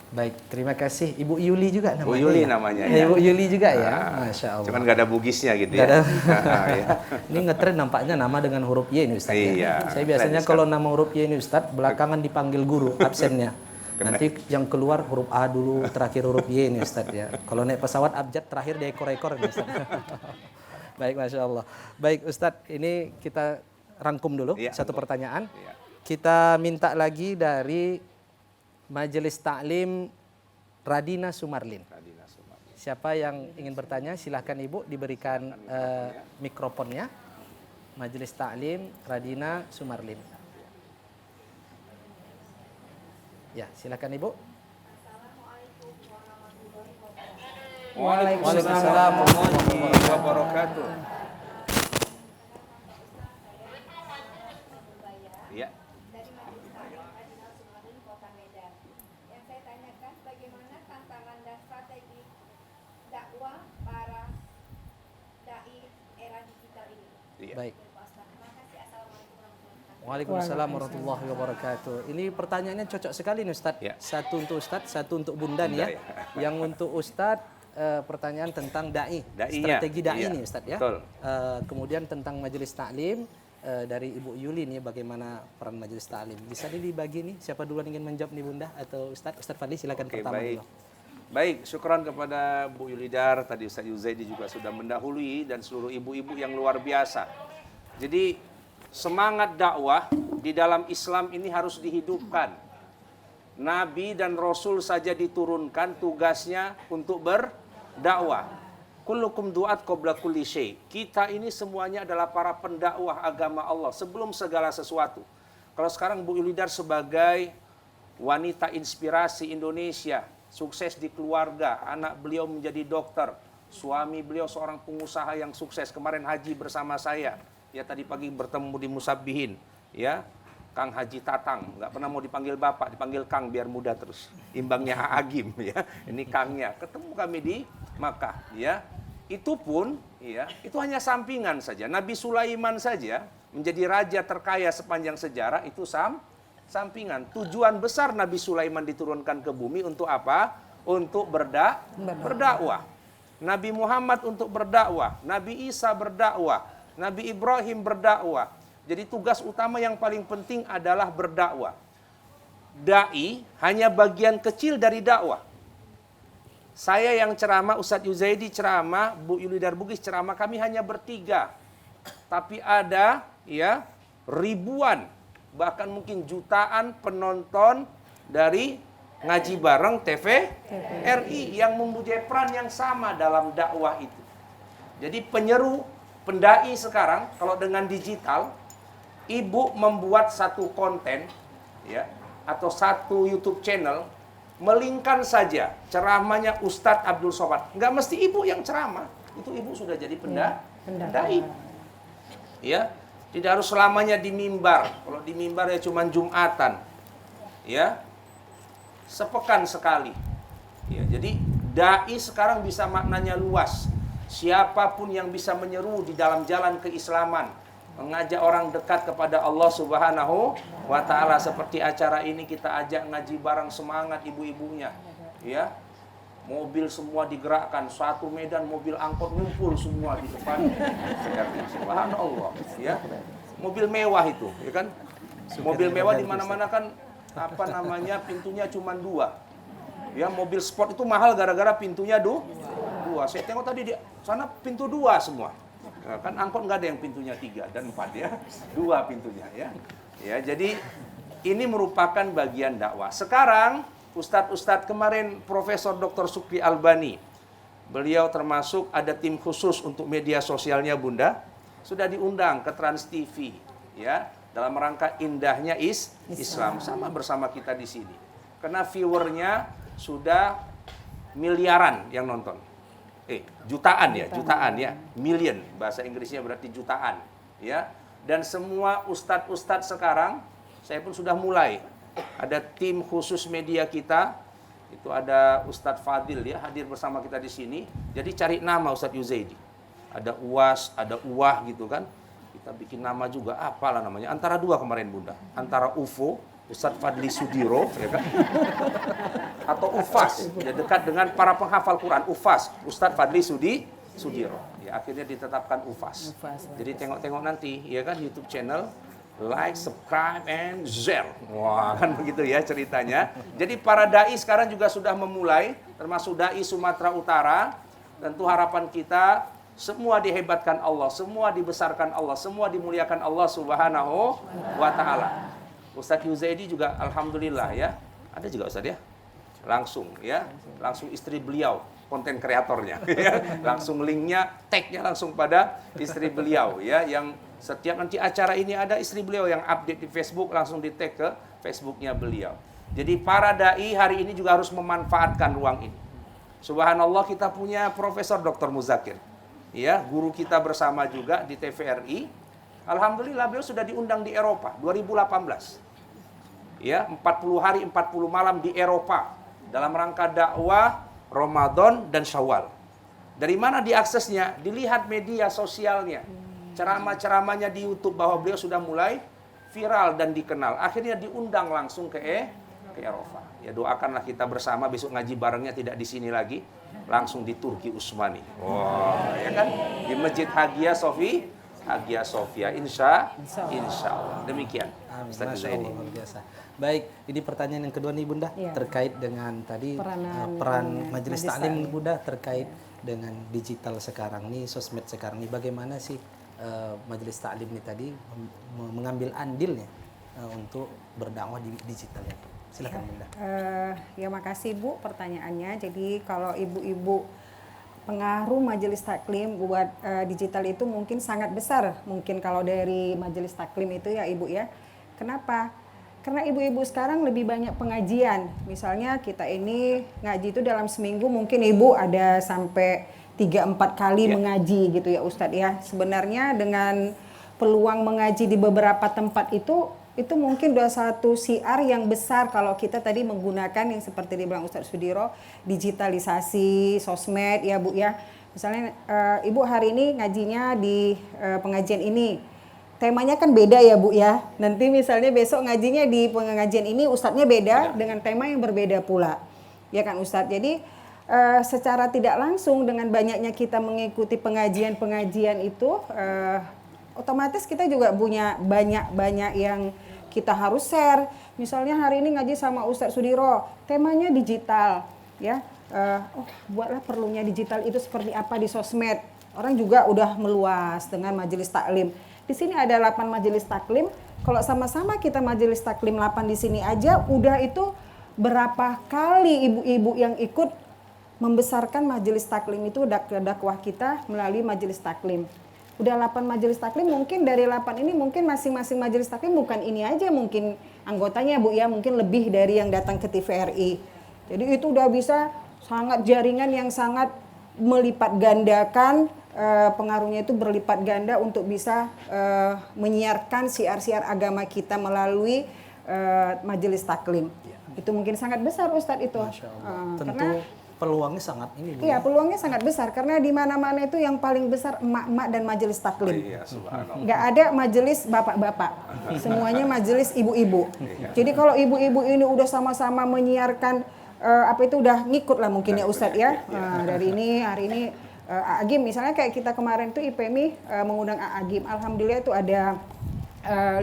Speaker 1: Baik, terima kasih. Ibu Yuli juga namanya.
Speaker 2: Bu Yuli namanya.
Speaker 1: Ibu Yuli juga ya, Masya Allah.
Speaker 2: Cuman gak ada bugisnya gitu ya.
Speaker 1: Ini ngetren nampaknya nama dengan huruf Y ini Ustaz. Iya. Ya. Saya biasanya kalau nama huruf Y ini Ustaz, belakangan dipanggil guru absennya. Nanti yang keluar huruf A dulu, terakhir huruf Y ini Ustaz ya. Kalau naik pesawat abjad terakhir dia ekor-ekor ini Ustaz. Baik, Masya Allah. Baik Ustaz, ini kita rangkum dulu satu pertanyaan. Kita minta lagi dari Majelis Taklim Radina Sumarlin.
Speaker 2: Radina Sumarlin.
Speaker 1: Siapa yang ingin bertanya, silahkan Ibu diberikan mikrofonnya. Majelis Taklim Radina Sumarlin. Ya, silahkan Ibu.
Speaker 2: Waalaikumsalam warahmatullahi wabarakatuh. Ya.
Speaker 4: Dari Majelis Taklim Radina Sumarlin, Kota Medan. Yang saya tanyakan, bagaimana tantangan dan strategi dakwah para dai era digital ini?
Speaker 2: Iya.
Speaker 1: Baik.
Speaker 4: Terima kasih. Assalamualaikum warahmatullahi wabarakatuh.
Speaker 1: Waalaikumsalam warahmatullahi wabarakatuh. Ini pertanyaannya cocok sekali nih Ustadz.
Speaker 2: Ya.
Speaker 1: Satu untuk Ustadz, satu untuk Bunda nih ya.
Speaker 2: Bunda, ya.
Speaker 1: Yang untuk Ustadz pertanyaan tentang dai,
Speaker 2: Dai-nya.
Speaker 1: strategi dai
Speaker 2: Iya.
Speaker 1: nih Ustadz ya.
Speaker 2: Betul.
Speaker 1: Kemudian tentang majelis taklim dari Ibu Yuli nih, bagaimana peran majelis taklim. Bisa nih dibagi nih, siapa duluan ingin menjawab nih Bunda atau Ustadz? Ustadz Fadli silakan
Speaker 2: Oke,
Speaker 1: pertama
Speaker 2: baik.
Speaker 1: dulu.
Speaker 2: Baik, syukran kepada Bu Yulidar, tadi Ustaz Yuzaidi juga sudah mendahului, dan seluruh ibu-ibu yang luar biasa. Jadi semangat dakwah di dalam Islam ini harus dihidupkan. Nabi dan Rasul saja diturunkan tugasnya untuk berdakwah. Kullukum du'at qabla kulli syai. Kita ini semuanya adalah para pendakwah agama Allah sebelum segala sesuatu. Kalau sekarang Bu Yulidar sebagai wanita inspirasi Indonesia, sukses di keluarga, anak beliau menjadi dokter, suami beliau seorang pengusaha yang sukses, kemarin haji bersama saya. Ya, tadi pagi bertemu di Musabbihin, ya. Kang Haji Tatang, nggak pernah mau dipanggil Bapak, dipanggil Kang biar muda terus. Imbangnya Agim, ya. Ini Kangnya. Ketemu kami di Makkah, ya. Itu pun, ya, itu hanya sampingan saja. Nabi Sulaiman saja menjadi raja terkaya sepanjang sejarah, itu sampingan. Tujuan besar Nabi Sulaiman diturunkan ke bumi untuk apa? Untuk berdakwah. Nabi Muhammad untuk berdakwah, Nabi Isa berdakwah, Nabi Ibrahim berdakwah. Jadi tugas utama yang paling penting adalah berdakwah. Dai hanya bagian kecil dari dakwah. Saya yang ceramah, Ustadz Yuzaidi ceramah, Bu Yulidar Bugis ceramah, kami hanya bertiga. Tapi ada ya ribuan, bahkan mungkin jutaan penonton dari ngaji bareng TVRI yang mempunyai peran yang sama dalam dakwah itu. Jadi penyeru, pendai sekarang kalau dengan digital, ibu membuat satu konten ya atau satu YouTube channel, melingkan saja ceramahnya Ustadz Abdul Somad. Nggak mesti ibu yang ceramah, itu ibu sudah jadi pendai. Ya, tidak harus selamanya di mimbar. Kalau di mimbar ya cuma Jumatan. Ya. Sepekan sekali. Ya, jadi dai sekarang bisa maknanya luas. Siapapun yang bisa menyeru di dalam jalan keislaman, mengajak orang dekat kepada Allah Subhanahu wa taala, seperti acara ini kita ajak ngaji bareng, semangat ibu-ibunya. Ya. Mobil semua digerakkan, satu medan mobil angkot ngumpul semua di depan. Subhanallah, ya. Mobil mewah itu, ya kan? Mobil mewah di mana-mana kan apa namanya, pintunya cuma 2. Ya, mobil sport itu mahal gara-gara pintunya 2. Saya tengok tadi di sana pintu 2 semua. Nah, kan angkot nggak ada yang pintunya 3 dan 4 ya. 2 pintunya ya. Ya, jadi ini merupakan bagian dakwah. Sekarang Ustadz kemarin Profesor Dr. Sukri Albani, beliau termasuk ada tim khusus untuk media sosialnya Bunda, sudah diundang ke Trans TV ya, dalam rangka indahnya Islam, sama bersama kita di sini. Karena viewernya sudah miliaran yang nonton. Jutaan ya, million, bahasa Inggrisnya berarti jutaan ya. Dan semua ustadz sekarang, saya pun sudah mulai ada tim khusus media kita, itu ada Ustadz Fadil ya hadir bersama kita di sini. Jadi cari nama Ustadz Yuzaidi. Ada UAS, ada UWAH gitu kan. Kita bikin nama juga, apalah namanya. Antara 2 kemarin Bunda. Antara UFO, Ustadz Fadli Sudiro, ya kan? Atau UFAS, ya, dekat dengan para penghafal Quran. UFAS, Ustadz Fadli Sudiro. Ya, akhirnya ditetapkan UFAS. Jadi tengok-tengok nanti, ya kan, YouTube channel. Like, subscribe, and share. Wah, kan begitu ya ceritanya. Jadi para dai sekarang juga sudah memulai, termasuk dai Sumatera Utara. Tentu harapan kita semua dihebatkan Allah, semua dibesarkan Allah, semua dimuliakan Allah Subhanahu wa taala. Ustadz Yuzaidi juga alhamdulillah ya, Ada juga Ustaz ya. Langsung istri beliau, konten kreatornya ya. Langsung linknya, tag-nya langsung pada istri beliau ya, yang setiap nanti acara ini ada istri beliau yang update di Facebook, langsung di tag ke Facebooknya beliau. Jadi para dai hari ini juga harus memanfaatkan ruang ini. Subhanallah, kita punya Profesor Dr. Muzakir, ya, guru kita bersama juga di TVRI. Alhamdulillah beliau sudah diundang di Eropa 2018. Ya, 40 hari 40 malam di Eropa dalam rangka dakwah Ramadan dan Syawal. Dari mana diaksesnya? Dilihat media sosialnya. Ceramah-ceramahnya di YouTube bahwa beliau sudah mulai viral dan dikenal. Akhirnya diundang langsung ke Eropa. Ya, doakanlah kita bersama besok ngaji barengnya tidak di sini lagi, langsung di Turki Utsmani. Wah, ya kan? Di Masjid Hagia Sophia, insya Allah. Demikian. Ustaz
Speaker 1: Masya Allah, luar biasa. Baik, ini pertanyaan yang kedua nih Bunda,
Speaker 3: Ya.
Speaker 1: terkait dengan tadi peran Majelis Taklim Bunda terkait dengan digital sekarang nih, sosmed sekarang nih, bagaimana sih Majelis Taklim ini tadi mengambil andilnya untuk berdakwah di digital ya? Silakan Bunda.
Speaker 3: Ya makasih Bu pertanyaannya. Jadi kalau ibu-ibu, pengaruh Majelis Taklim buat digital itu mungkin sangat besar. Mungkin kalau dari Majelis Taklim itu ya Ibu ya. Kenapa? Karena ibu-ibu sekarang lebih banyak pengajian. Misalnya kita ini ngaji itu dalam seminggu mungkin Ibu ada sampai 3-4 kali mengaji gitu ya Ustadz ya. Sebenarnya dengan peluang mengaji di beberapa tempat itu mungkin udah satu siar yang besar kalau kita tadi menggunakan yang seperti dibilang Ustadz Sudiro, digitalisasi, sosmed ya Bu ya. Misalnya Ibu hari ini ngajinya di pengajian ini, temanya kan beda ya Bu ya. Nanti misalnya besok ngajinya di pengajian ini Ustadznya beda dengan tema yang berbeda pula. Ya kan Ustadz. Jadi secara tidak langsung dengan banyaknya kita mengikuti pengajian-pengajian itu otomatis kita juga punya banyak yang kita harus share. Misalnya hari ini ngaji sama Ustadz Sudiro, temanya digital, ya. Buatlah perlunya digital itu seperti apa di sosmed. Orang juga udah meluas dengan Majelis Taklim. Di sini ada 8 Majelis Taklim. Kalau sama-sama kita Majelis Taklim 8 di sini aja, udah itu berapa kali ibu-ibu yang ikut membesarkan Majelis Taklim itu dakwah kita melalui Majelis Taklim. Udah 8 Majelis Taklim, mungkin dari 8 ini mungkin masing-masing Majelis Taklim bukan ini aja mungkin anggotanya Bu ya, mungkin lebih dari yang datang ke TVRI. Jadi itu udah bisa sangat jaringan yang sangat melipat gandakan, pengaruhnya itu berlipat ganda untuk bisa menyiarkan siar-siar agama kita melalui Majelis Taklim. Itu mungkin sangat besar Ustadz itu.
Speaker 1: Masya Allah. Tentu peluangnya sangat ini Bu.
Speaker 3: Iya, peluangnya sangat besar karena di mana-mana itu yang paling besar emak-emak dan Majelis Taklim.
Speaker 2: Iya, subhanallah.
Speaker 3: Nggak ada majelis bapak-bapak, semuanya majelis ibu-ibu. Jadi kalau ibu-ibu ini udah sama-sama menyiarkan udah ngikut lah mungkin ya Ustadz ya. Dari ini hari ini Agim misalnya kayak kita kemarin tuh IPMI mengundang Agim. Alhamdulillah itu ada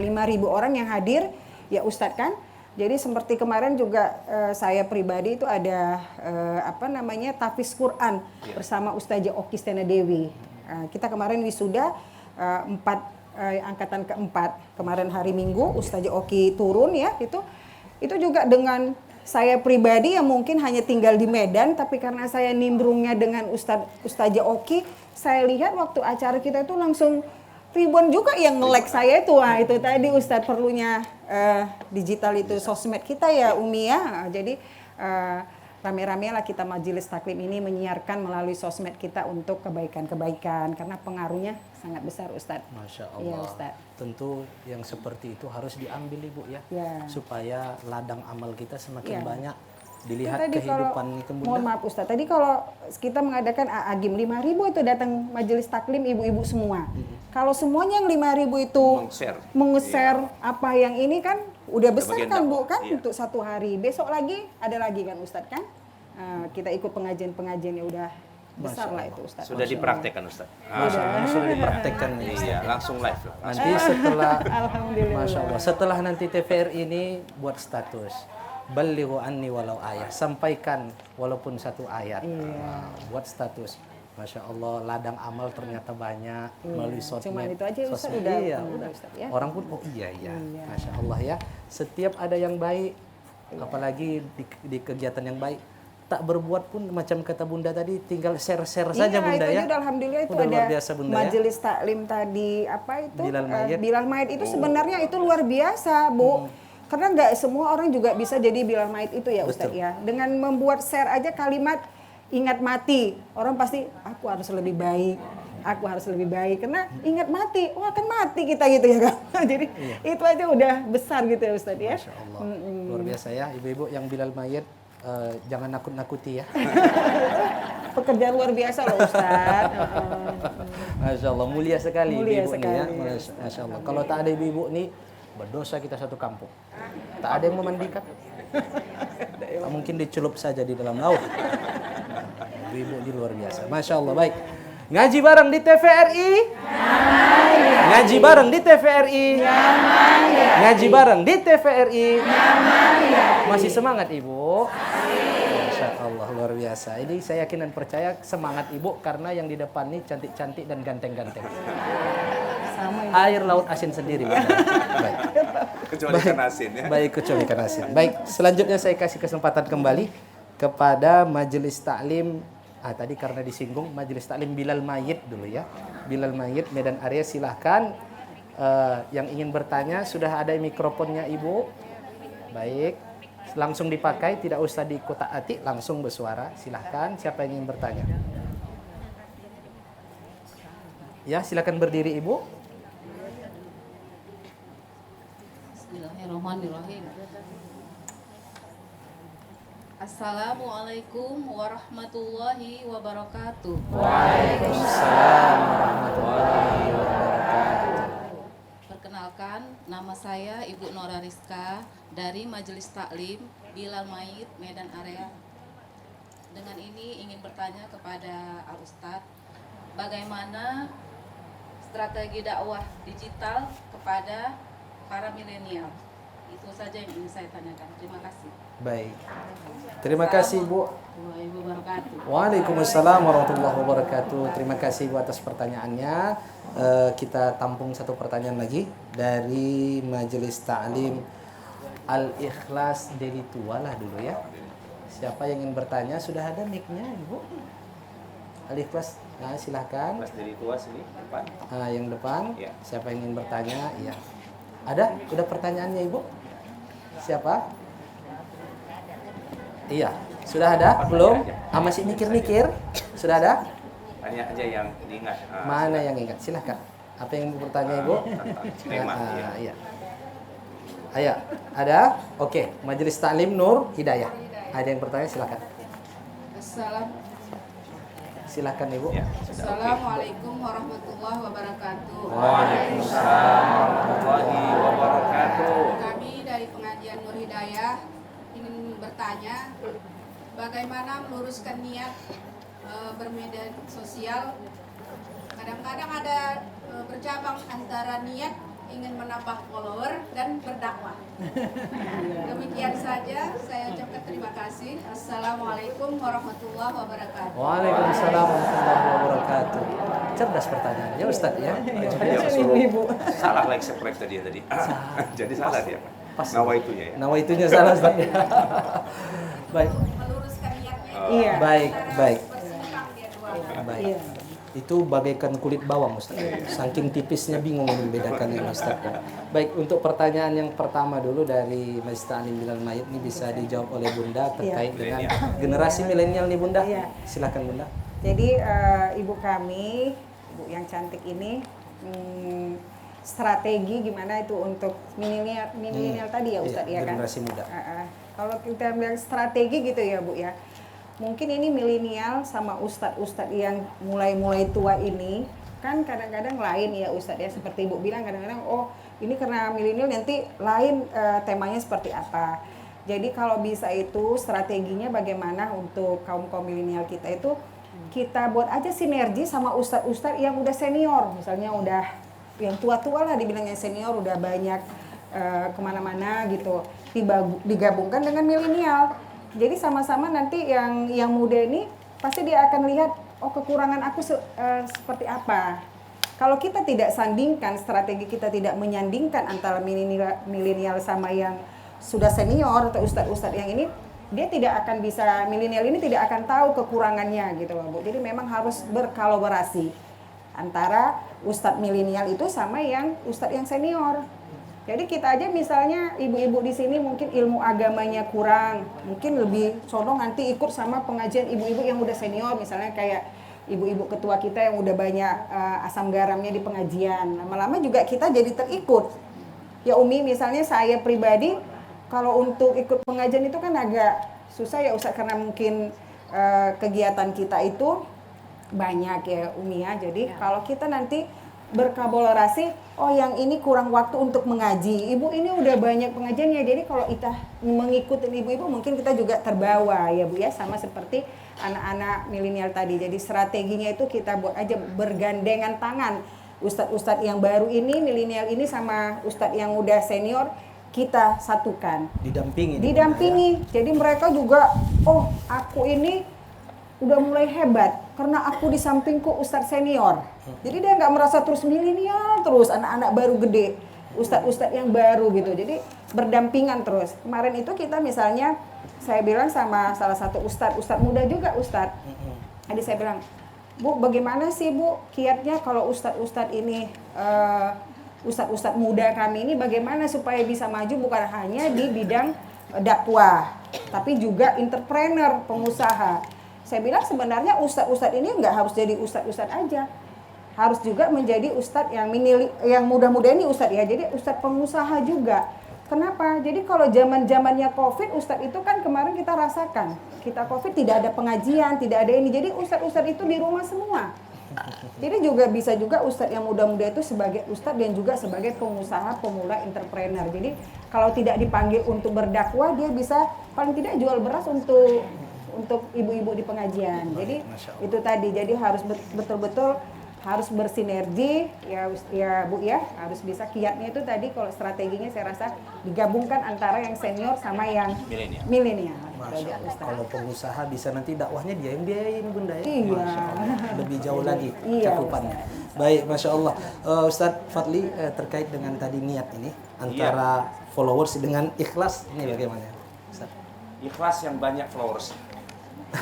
Speaker 3: 5.000 orang yang hadir ya Ustadz kan. Jadi seperti kemarin juga saya pribadi itu ada tahfiz Quran bersama Ustazah Oki Stena Dewi. Kita kemarin wisuda angkatan keempat. Kemarin hari Minggu Ustazah Oki turun ya itu juga dengan saya pribadi yang mungkin hanya tinggal di Medan, tapi karena saya nimbrungnya dengan Ustazah Oki, saya lihat waktu acara kita itu langsung ribuan juga yang nge-like saya itu. Wah, itu tadi Ustadz perlunya digital itu sosmed kita ya Umi ya. Jadi rame-rame lah kita Majelis Taklim ini menyiarkan melalui sosmed kita untuk kebaikan-kebaikan karena pengaruhnya sangat besar Ustadz.
Speaker 1: Masya Allah.
Speaker 3: Iya, Ustadz.
Speaker 1: Tentu yang seperti itu harus diambil Ibu ya. Supaya ladang amal kita semakin banyak dilihat
Speaker 3: tadi
Speaker 1: kehidupan itu Bunda.
Speaker 3: Mohon maaf Ustadz, tadi kalau kita mengadakan Agim 5.000 itu datang Majelis Taklim ibu-ibu semua. Kalau semuanya yang 5.000 itu meng-share apa yang ini kan udah besar kan Bu kan untuk satu hari. Besok lagi ada lagi kan Ustadz kan. Kita ikut pengajian-pengajiannya udah besar lah itu Ustadz.
Speaker 2: Sudah dipraktekkan Ustadz.
Speaker 1: Sudah dipraktekkan nih.
Speaker 2: Iya, langsung live loh.
Speaker 1: Nanti setelah
Speaker 3: Alhamdulillah.
Speaker 1: Masya Allah, setelah nanti TVRI ini buat status balighu anni walau ayat, sampaikan walaupun satu ayat. Buat status. Masya Allah, ladang amal ternyata banyak melalui sosmed.
Speaker 3: Cuma itu aja Ustaz
Speaker 1: udah.
Speaker 3: Ustaz, ya.
Speaker 1: Orang pun iya. Masya Allah ya. Setiap ada yang baik Apalagi di kegiatan yang baik. Tak berbuat pun macam kata Bunda tadi, tinggal share-share saja Bunda
Speaker 3: itu
Speaker 1: ya.
Speaker 3: aja alhamdulillah itu
Speaker 1: Udah
Speaker 3: ada
Speaker 1: luar biasa, Bunda,
Speaker 3: majelis taklim tadi apa itu
Speaker 1: Bilal
Speaker 3: Maid itu sebenarnya itu luar biasa Bu. Karena nggak semua orang juga bisa jadi Bilal Maid itu ya Ustadz ya. Dengan membuat share aja kalimat ingat mati, orang pasti aku harus lebih baik. Aku harus lebih baik karena ingat mati, wah kan mati kita gitu ya kan. Jadi itu aja udah besar gitu ya Ustadz ya.
Speaker 1: Masya Allah. Luar biasa ya ibu-ibu yang Bilal Mayyit. Jangan nakut-nakuti ya.
Speaker 3: Pekerjaan luar biasa loh Ustaz.
Speaker 1: Masya Allah, mulia sekali
Speaker 3: Mulia
Speaker 1: ibu-ibu nih ya.
Speaker 3: sekali.
Speaker 1: Masya Allah. Kalau tak ada ibu-ibu nih, berdosa kita satu kampung. Tak ada yang memandikan. Tak mungkin dicelup saja di dalam laut. Ibu-ibu ini luar biasa. Masya Allah, baik. Ngaji bareng di TVRI. Ngaji bareng di TVRI. Ngaji bareng di TVRI. Masih semangat Ibu? Masya Allah, luar biasa. Ini saya yakin dan percaya semangat Ibu karena yang di depan ini cantik-cantik dan ganteng-ganteng.
Speaker 3: Sama
Speaker 1: Air laut asin sendiri. Baik.
Speaker 2: Kecuali ikan asin ya.
Speaker 1: Baik, kecuali ikan asin. Baik, selanjutnya saya kasih kesempatan kembali kepada Majelis Taklim. Tadi karena disinggung Majelis Taklim Bilal Mayyit dulu ya. Bilal Mayyit Medan Area, silahkan. Yang ingin bertanya sudah ada mikrofonnya Ibu. Baik, langsung dipakai, tidak usah dikotak-atik, langsung bersuara. Silahkan, siapa yang ingin bertanya? Ya, silakan berdiri Ibu.
Speaker 6: Bismillahirrahmanirrahim. Assalamualaikum warahmatullahi wabarakatuh.
Speaker 1: Waalaikumsalam warahmatullahi wabarakatuh.
Speaker 6: Perkenalkan, nama saya Ibu Nora Rizka dari Majelis Taklim Bilal Mayyit Medan Area. Dengan ini ingin bertanya kepada Al Ustadz, bagaimana strategi dakwah digital kepada para milenial? Itu saja yang ingin saya tanyakan. Terima kasih.
Speaker 1: Baik. Terima kasih Bu.
Speaker 6: Warahmatullahi wabarakatuh.
Speaker 1: Waalaikumsalam warahmatullahi wabarakatuh. Terima kasih Bu atas pertanyaannya. Kita tampung satu pertanyaan lagi dari Majelis Ta'lim Al-Ikhlas Deli Tua lah dulu ya. Siapa yang ingin bertanya? Sudah ada mic-nya Ibu? Al-Ikhlas, nah, silahkan.
Speaker 2: Mas Deli Tua sini depan.
Speaker 1: Yang depan.
Speaker 2: Ya.
Speaker 1: Siapa yang ingin bertanya? Iya. Ada? Udah pertanyaannya Ibu? Siapa? Iya. Sudah ada? Belum? Masih mikir-mikir? Sudah ada?
Speaker 2: Tanya aja yang diingat.
Speaker 1: Mana yang ingat? Silahkan. Apa yang mau bertanya Ibu?
Speaker 2: Tema. Ya.
Speaker 1: Iya. Ayo, ada? Oke, Majelis Taklim Nur Hidayah. Ada yang bertanya? Silahkan. Silahkan Ibu.
Speaker 2: Ya,
Speaker 6: Assalamualaikum warahmatullahi wabarakatuh.
Speaker 2: Waalaikumsalam warahmatullahi wabarakatuh.
Speaker 6: Kami dari pengajian Nur Hidayah ingin bertanya, bagaimana meluruskan niat bermedia sosial? Kadang-kadang ada bercabang antara niat ingin menambah follower dan berdakwah. Demikian saja, saya ucapkan terima kasih. Assalamualaikum warahmatullahi wabarakatuh.
Speaker 1: Waalaikumsalam warahmatullahi wabarakatuh. Cerdas pertanyaannya Ustadz ya.
Speaker 2: Yang suruh salah like subscribe tadi. Jadi salah dia.
Speaker 1: Pas.
Speaker 2: Nawaitunya ya.
Speaker 1: Nawaitunya salah Ustadz. Baik.
Speaker 6: Meluruskan niatnya.
Speaker 3: Iya.
Speaker 1: Baik.
Speaker 6: Bersimpang dia dua.
Speaker 1: Baik.
Speaker 3: Iya.
Speaker 1: Itu bagaikan kulit bawang Ustaz. Saking tipisnya bingung membedakannya Ustaz. Baik, untuk pertanyaan yang pertama dulu dari Majelis Taklim Bilal Mayyit ini bisa dijawab oleh Bunda terkait dengan generasi milenial nih Bunda.
Speaker 3: Iya.
Speaker 1: Silakan Bunda.
Speaker 3: Jadi ibu kami, ibu yang cantik ini strategi gimana itu untuk milenial tadi ya Ustadz ya kan?
Speaker 1: Generasi muda.
Speaker 3: Kalau kita bilang strategi gitu ya Bu ya. Mungkin ini milenial sama ustadz-ustadz yang mulai tua ini kan kadang-kadang lain ya Ustadz ya, seperti Ibu bilang kadang-kadang oh ini karena milenial nanti lain temanya seperti apa. Jadi kalau bisa itu strateginya bagaimana untuk kaum milenial kita itu kita buat aja sinergi sama ustadz-ustadz yang udah senior, misalnya udah yang tua-tua lah dibilangnya senior, udah banyak kemana-mana gitu, digabungkan dengan milenial. Jadi sama-sama nanti yang muda ini pasti dia akan lihat oh kekurangan aku seperti apa. Kalau kita tidak sandingkan, strategi kita tidak menyandingkan antara milenial sama yang sudah senior atau ustadz-ustadz yang ini, dia tidak akan bisa, milenial ini tidak akan tahu kekurangannya gitu loh Bu. Jadi memang harus berkolaborasi antara ustadz milenial itu sama yang ustadz yang senior. Jadi kita aja misalnya ibu-ibu di sini mungkin ilmu agamanya kurang, mungkin lebih condong nanti ikut sama pengajian ibu-ibu yang udah senior, misalnya kayak ibu-ibu ketua kita yang udah banyak asam garamnya di pengajian. Lama-lama juga kita jadi terikut. Ya Umi, misalnya saya pribadi kalau untuk ikut pengajian itu kan agak susah ya Ustaz, karena mungkin kegiatan kita itu banyak ya Umi ya. Jadi kalau kita nanti berkolaborasi, oh yang ini kurang waktu untuk mengaji, ibu ini udah banyak pengajiannya, jadi kalau kita mengikuti ibu-ibu mungkin kita juga terbawa ya Bu ya, sama seperti anak-anak milenial tadi. Jadi strateginya itu kita buat aja bergandengan tangan, ustadz-ustadz yang baru ini, milenial ini sama ustadz yang udah senior, kita satukan, didampingi. Jadi mereka juga, oh aku ini udah mulai hebat karena aku di sampingku ustadz senior. Jadi dia nggak merasa terus milenial terus, anak-anak baru gede, ustadz-ustadz yang baru gitu. Jadi berdampingan terus. Kemarin itu kita misalnya, saya bilang sama salah satu ustadz muda juga ustadz. Jadi saya bilang, Bu, bagaimana sih Bu kiatnya kalau ustadz-ustadz ini, ustadz-ustadz muda kami ini bagaimana supaya bisa maju bukan hanya di bidang dakwah, tapi juga entrepreneur, pengusaha. Saya bilang sebenarnya ustadz-ustadz ini nggak harus jadi ustadz-ustadz aja, harus juga menjadi ustadz yang muda-muda ini ustadz ya, jadi ustadz pengusaha juga. Kenapa? Jadi kalau zamannya COVID, ustadz itu kan kemarin kita rasakan, kita COVID tidak ada pengajian, tidak ada ini, jadi ustadz-ustadz itu di rumah semua. Jadi juga bisa juga ustadz yang muda-muda itu sebagai ustadz dan juga sebagai pengusaha, pemula, entrepreneur. Jadi kalau tidak dipanggil untuk berdakwah, dia bisa paling tidak jual beras untuk ibu-ibu di pengajian. Jadi itu tadi, jadi harus betul-betul harus bersinergi ya Bu ya, harus bisa kiatnya itu tadi. Kalau strateginya saya rasa digabungkan antara yang senior sama yang milenial.
Speaker 1: Kalau pengusaha bisa nanti dakwahnya dia yang biayain Bunda ya.
Speaker 3: Iya.
Speaker 1: Lebih jauh lagi
Speaker 3: Iya,
Speaker 1: cakupannya. Baik, Masya Allah. Ustadz Fadli, terkait dengan tadi niat ini antara followers dengan ikhlas ini bagaimana Ustadz?
Speaker 2: Ikhlas yang banyak followers.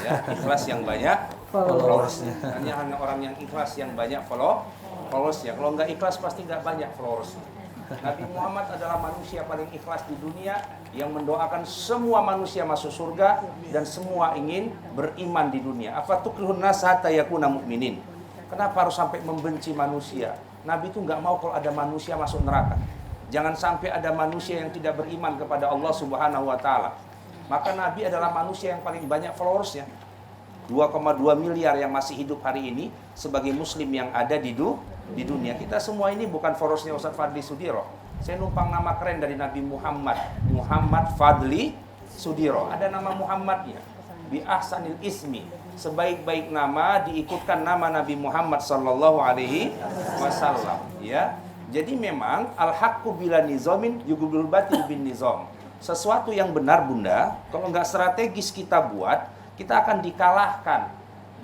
Speaker 2: Ya, ikhlas yang banyak followersnya. Hanya orang yang ikhlas yang banyak followersnya. Kalau nggak ikhlas pasti nggak banyak followers. Nabi Muhammad adalah manusia paling ikhlas di dunia, yang mendoakan semua manusia masuk surga dan semua ingin beriman di dunia. Afatukrihun nas hatta yakuna mu'minin. Kenapa harus sampai membenci manusia? Nabi itu nggak mau kalau ada manusia masuk neraka. Jangan sampai ada manusia yang tidak beriman kepada Allah Subhanahu wa taala. Maka Nabi adalah manusia yang paling banyak followersnya. 2,2 miliar yang masih hidup hari ini sebagai muslim yang ada di dunia. Kita semua ini bukan followersnya Ustadz Fadli Sudiro. Saya numpang nama keren dari Nabi Muhammad, Muhammad Fadli Sudiro. Ada nama Muhammadnya. Bi ahsanil ismi. Sebaik-baik nama diikutkan nama Nabi Muhammad sallallahu alaihi wasallam, ya. Jadi memang al-haqqu bila nizamin yughdul batil bin nizam. Sesuatu yang benar Bunda, kalau nggak strategis kita buat, kita akan dikalahkan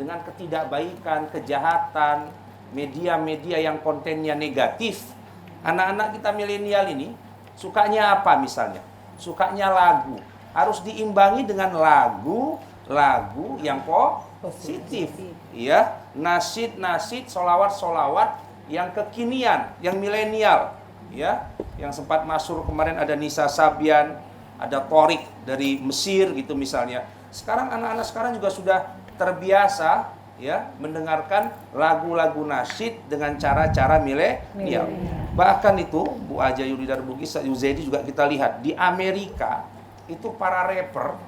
Speaker 2: dengan ketidakbaikan, kejahatan, media-media yang kontennya negatif. Anak-anak kita milenial ini sukanya apa misalnya? Sukanya lagu. Harus diimbangi dengan lagu yang positif. Ya, nasyid, solawat yang kekinian, yang milenial. Ya, yang sempat masyhur kemarin ada Nisa Sabian, ada Torik dari Mesir gitu misalnya. Sekarang anak-anak sekarang juga sudah terbiasa ya mendengarkan lagu-lagu nasyid dengan cara-cara milenial. Bahkan itu Bu Aja Yulida Bugis Yuzaidi juga kita lihat di Amerika itu para rapper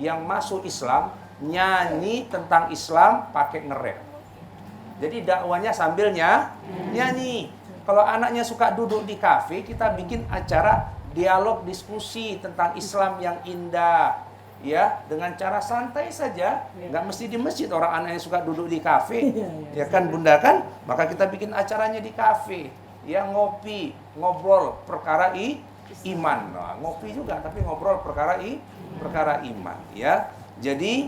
Speaker 2: yang masuk Islam nyanyi tentang Islam pakai nge-rap. Jadi dakwanya sambil nyanyi. Kalau anaknya suka duduk di kafe, kita bikin acara dialog diskusi tentang Islam yang indah, ya, dengan cara santai saja, nggak mesti di masjid. Orang anaknya suka duduk di kafe, ya kan Bunda kan? Maka kita bikin acaranya di kafe, ya, ngopi, ngobrol perkara iman. Nah, ngopi juga, tapi ngobrol perkara iman, ya. Jadi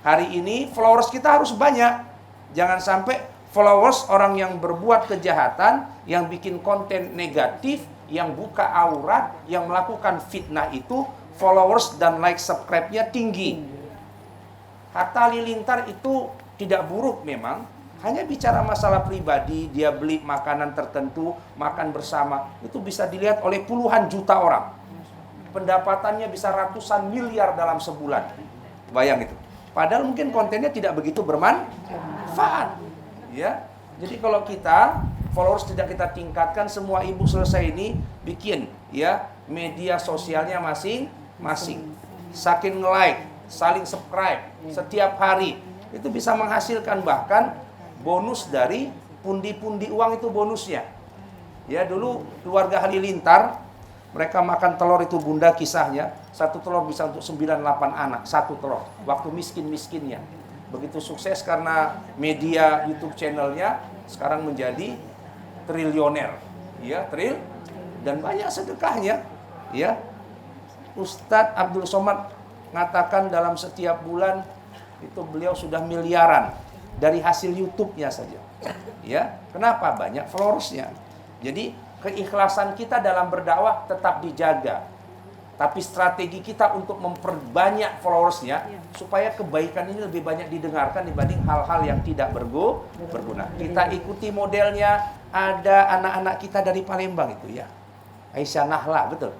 Speaker 2: hari ini followers kita harus banyak, jangan sampai followers orang yang berbuat kejahatan, yang bikin konten negatif, yang buka aurat, yang melakukan fitnah itu followers dan like subscribe-nya tinggi. Hatta Halilintar itu tidak buruk memang, hanya bicara masalah pribadi, dia beli makanan tertentu, makan bersama, itu bisa dilihat oleh puluhan juta orang. Pendapatannya bisa ratusan miliar dalam sebulan. Bayang itu. Padahal mungkin kontennya tidak begitu bermanfaat. Ya. Jadi kalau kita followers tidak kita tingkatkan, semua ibu selesai ini bikin ya media sosialnya masing-masing. Saking nge-like, saling subscribe setiap hari, itu bisa menghasilkan bahkan bonus dari pundi-pundi uang itu bonusnya. Ya, dulu keluarga Halilintar mereka makan telur itu bunda kisahnya, satu telur bisa untuk 9-8 anak, satu telur. Waktu miskin-miskinnya. Begitu sukses karena media YouTube channelnya sekarang menjadi triliuner. Ya, dan banyak sedekahnya. Ya. Ustadz Abdul Somad mengatakan dalam setiap bulan itu beliau sudah miliaran dari hasil YouTube-nya saja. Ya, kenapa? Banyak followersnya. Jadi keikhlasan kita dalam berdakwah tetap dijaga. Tapi strategi kita untuk memperbanyak followersnya supaya kebaikan ini lebih banyak didengarkan dibanding hal-hal yang tidak berguna. Kita ikuti modelnya, ada anak-anak kita dari Palembang itu ya. Aisyah Nahla, betul.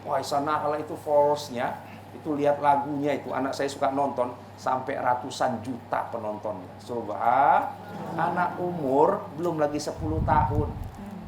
Speaker 2: Wah, Aisyah Nahla itu followersnya, itu lihat lagunya itu, anak saya suka nonton sampai ratusan juta penontonnya. Anak umur belum lagi 10 tahun.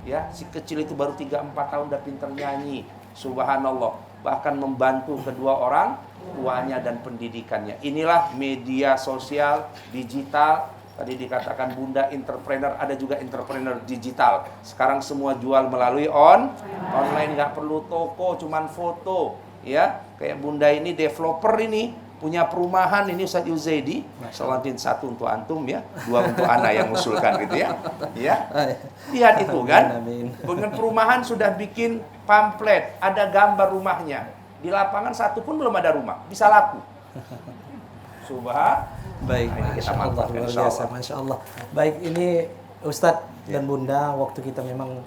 Speaker 2: Ya, si kecil itu baru 3-4 tahun udah pintar nyanyi. Subhanallah. Bahkan membantu kedua orang tuanya dan pendidikannya. Inilah media sosial digital. Tadi dikatakan bunda entrepreneur, ada juga entrepreneur digital. Sekarang semua jual melalui online, nggak perlu toko, cuman foto. Ya, kayak bunda ini developer ini, punya perumahan ini Ustadz Yuzaidi. Salatin satu untuk antum ya, 2 untuk anak yang usulkan gitu ya. Ya, lihat itu kan. Dengan perumahan sudah bikin pamflet, ada gambar rumahnya. Di lapangan satu pun belum ada rumah, bisa laku.
Speaker 1: Baik, Masya Allah, luar biasa, Masya Allah. Baik, ini Ustadz dan Bunda, waktu kita memang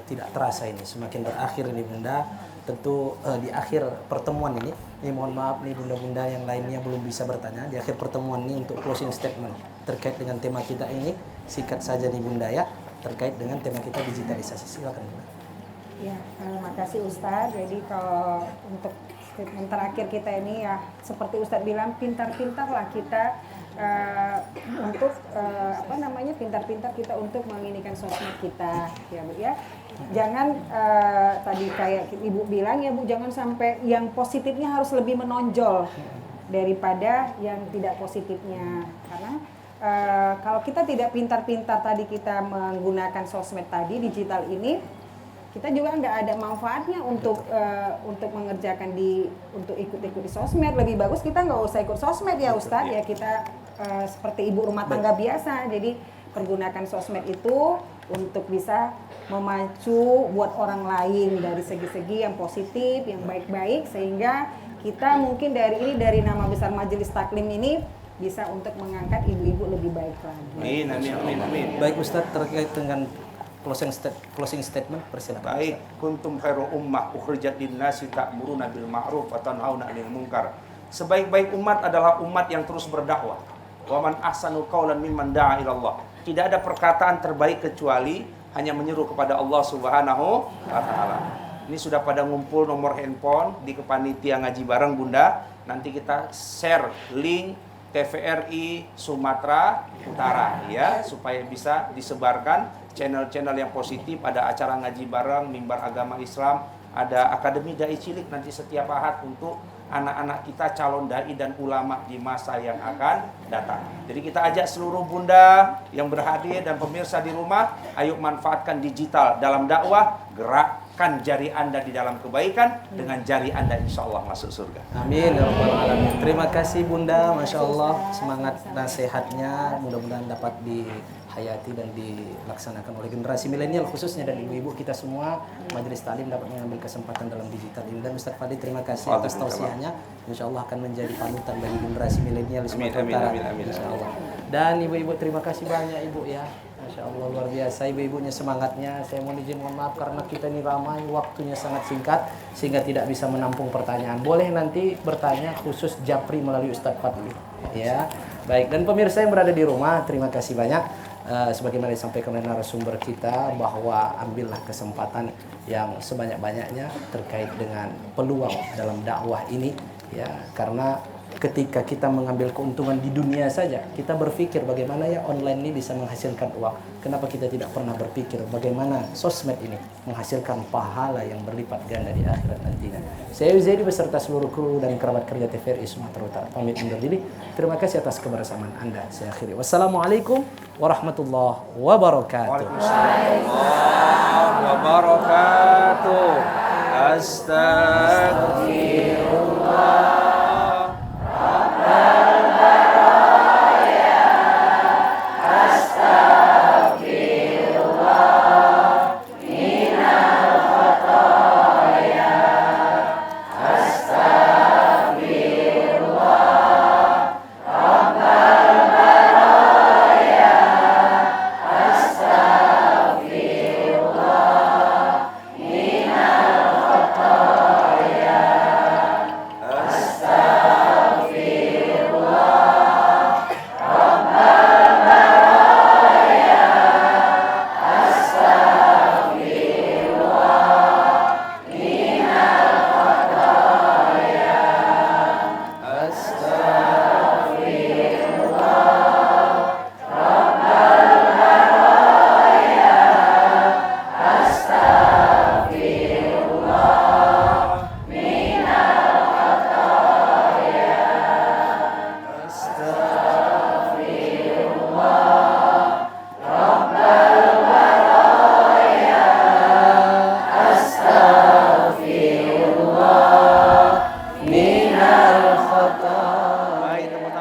Speaker 1: tidak terasa ini, semakin berakhir ini Bunda. Tentu di akhir pertemuan ini mohon maaf nih bunda-bunda yang lainnya belum bisa bertanya. Di akhir pertemuan ini untuk closing statement terkait dengan tema kita ini, sikat saja nih Bunda ya, terkait dengan tema kita digitalisasi. Silakan Bunda.
Speaker 3: Ya, terima kasih Ustadz. Jadi kalau untuk statement terakhir kita ini ya seperti Ustadz bilang, pintar-pintarlah kita untuk pintar-pintar kita untuk menginikan sosmed kita ya Bu ya. Jangan tadi kayak Ibu bilang ya Bu, jangan sampai yang positifnya harus lebih menonjol daripada yang tidak positifnya. Karena kalau kita tidak pintar-pintar tadi kita menggunakan sosmed tadi digital ini, kita juga nggak ada manfaatnya untuk mengerjakan untuk ikut-ikut di sosmed. Lebih bagus kita nggak usah ikut sosmed ya Ustadz ya, kita seperti ibu rumah tangga biasa. Jadi pergunakan sosmed itu untuk bisa memacu buat orang lain dari segi-segi yang positif, yang baik-baik, sehingga kita mungkin dari nama besar Majelis Taklim ini bisa untuk mengangkat ibu-ibu lebih baik lagi.
Speaker 2: Amin.
Speaker 1: Baik Ustadz, terkait dengan closing statement, persilakan.
Speaker 2: Baik, kuntum khairu ummah ukhrijat lin-nasi ta'muruna bil ma'ruf wa tanhauna 'anil munkar. Sebaik-baik umat adalah umat yang terus berdakwah. Wa man ahsanu qaulan mimman da'a ila Allah. Tidak ada perkataan terbaik kecuali hanya menyeru kepada Allah Subhanahu wa taala. Ini sudah pada ngumpul nomor handphone di kepanitia ngaji bareng Bunda. Nanti kita share link TVRI Sumatera Utara ya, supaya bisa disebarkan channel-channel yang positif. Ada acara ngaji bareng, mimbar agama Islam, ada akademi dai cilik nanti setiap Ahad untuk anak-anak kita calon dai dan ulama di masa yang akan datang. Jadi kita ajak seluruh bunda yang berhadir dan pemirsa di rumah, ayo manfaatkan digital dalam dakwah, gerakkan jari Anda di dalam kebaikan, dengan jari Anda insya Allah masuk surga.
Speaker 1: Amin ya rabbal alamin. Terima kasih Bunda, Masya Allah, semangat nasihatnya mudah-mudahan dapat dihayati dan dilaksanakan oleh generasi milenial khususnya, dan ibu-ibu kita semua. Majelis Taklim dapat mengambil kesempatan dalam digital ini. Dan Ustaz Fadil, terima kasih atas tausiahnya. Insya Allah akan menjadi panutan bagi generasi milenial di Sumatera Utara. Insya Allah. Dan ibu-ibu terima kasih banyak ibu ya. Masya Allah luar biasa ibu-ibunya semangatnya. Saya mohon izin mohon maaf karena kita ini ramai, waktunya sangat singkat sehingga tidak bisa menampung pertanyaan. Boleh nanti bertanya khusus Japri melalui Ustadz Fadli. Ya, baik. Dan pemirsa yang berada di rumah terima kasih banyak. Sebagaimana disampaikan oleh narasumber kita bahwa ambillah kesempatan yang sebanyak-banyaknya terkait dengan peluang dalam dakwah ini ya, karena ketika kita mengambil keuntungan di dunia saja, kita berpikir bagaimana ya online ini bisa menghasilkan uang. Kenapa kita tidak pernah berpikir bagaimana sosmed ini menghasilkan pahala yang berlipat ganda di akhirat nantinya. Saya Uzaidi beserta seluruh kru dan kerabat kerja TVRI Sumatera Utara pamit undur diri. Terima kasih atas kebersamaan Anda. Saya akhiri. Wassalamualaikum warahmatullahi wabarakatuh.
Speaker 2: Waalaikumsalam wabarakatuh. Astagfirullah.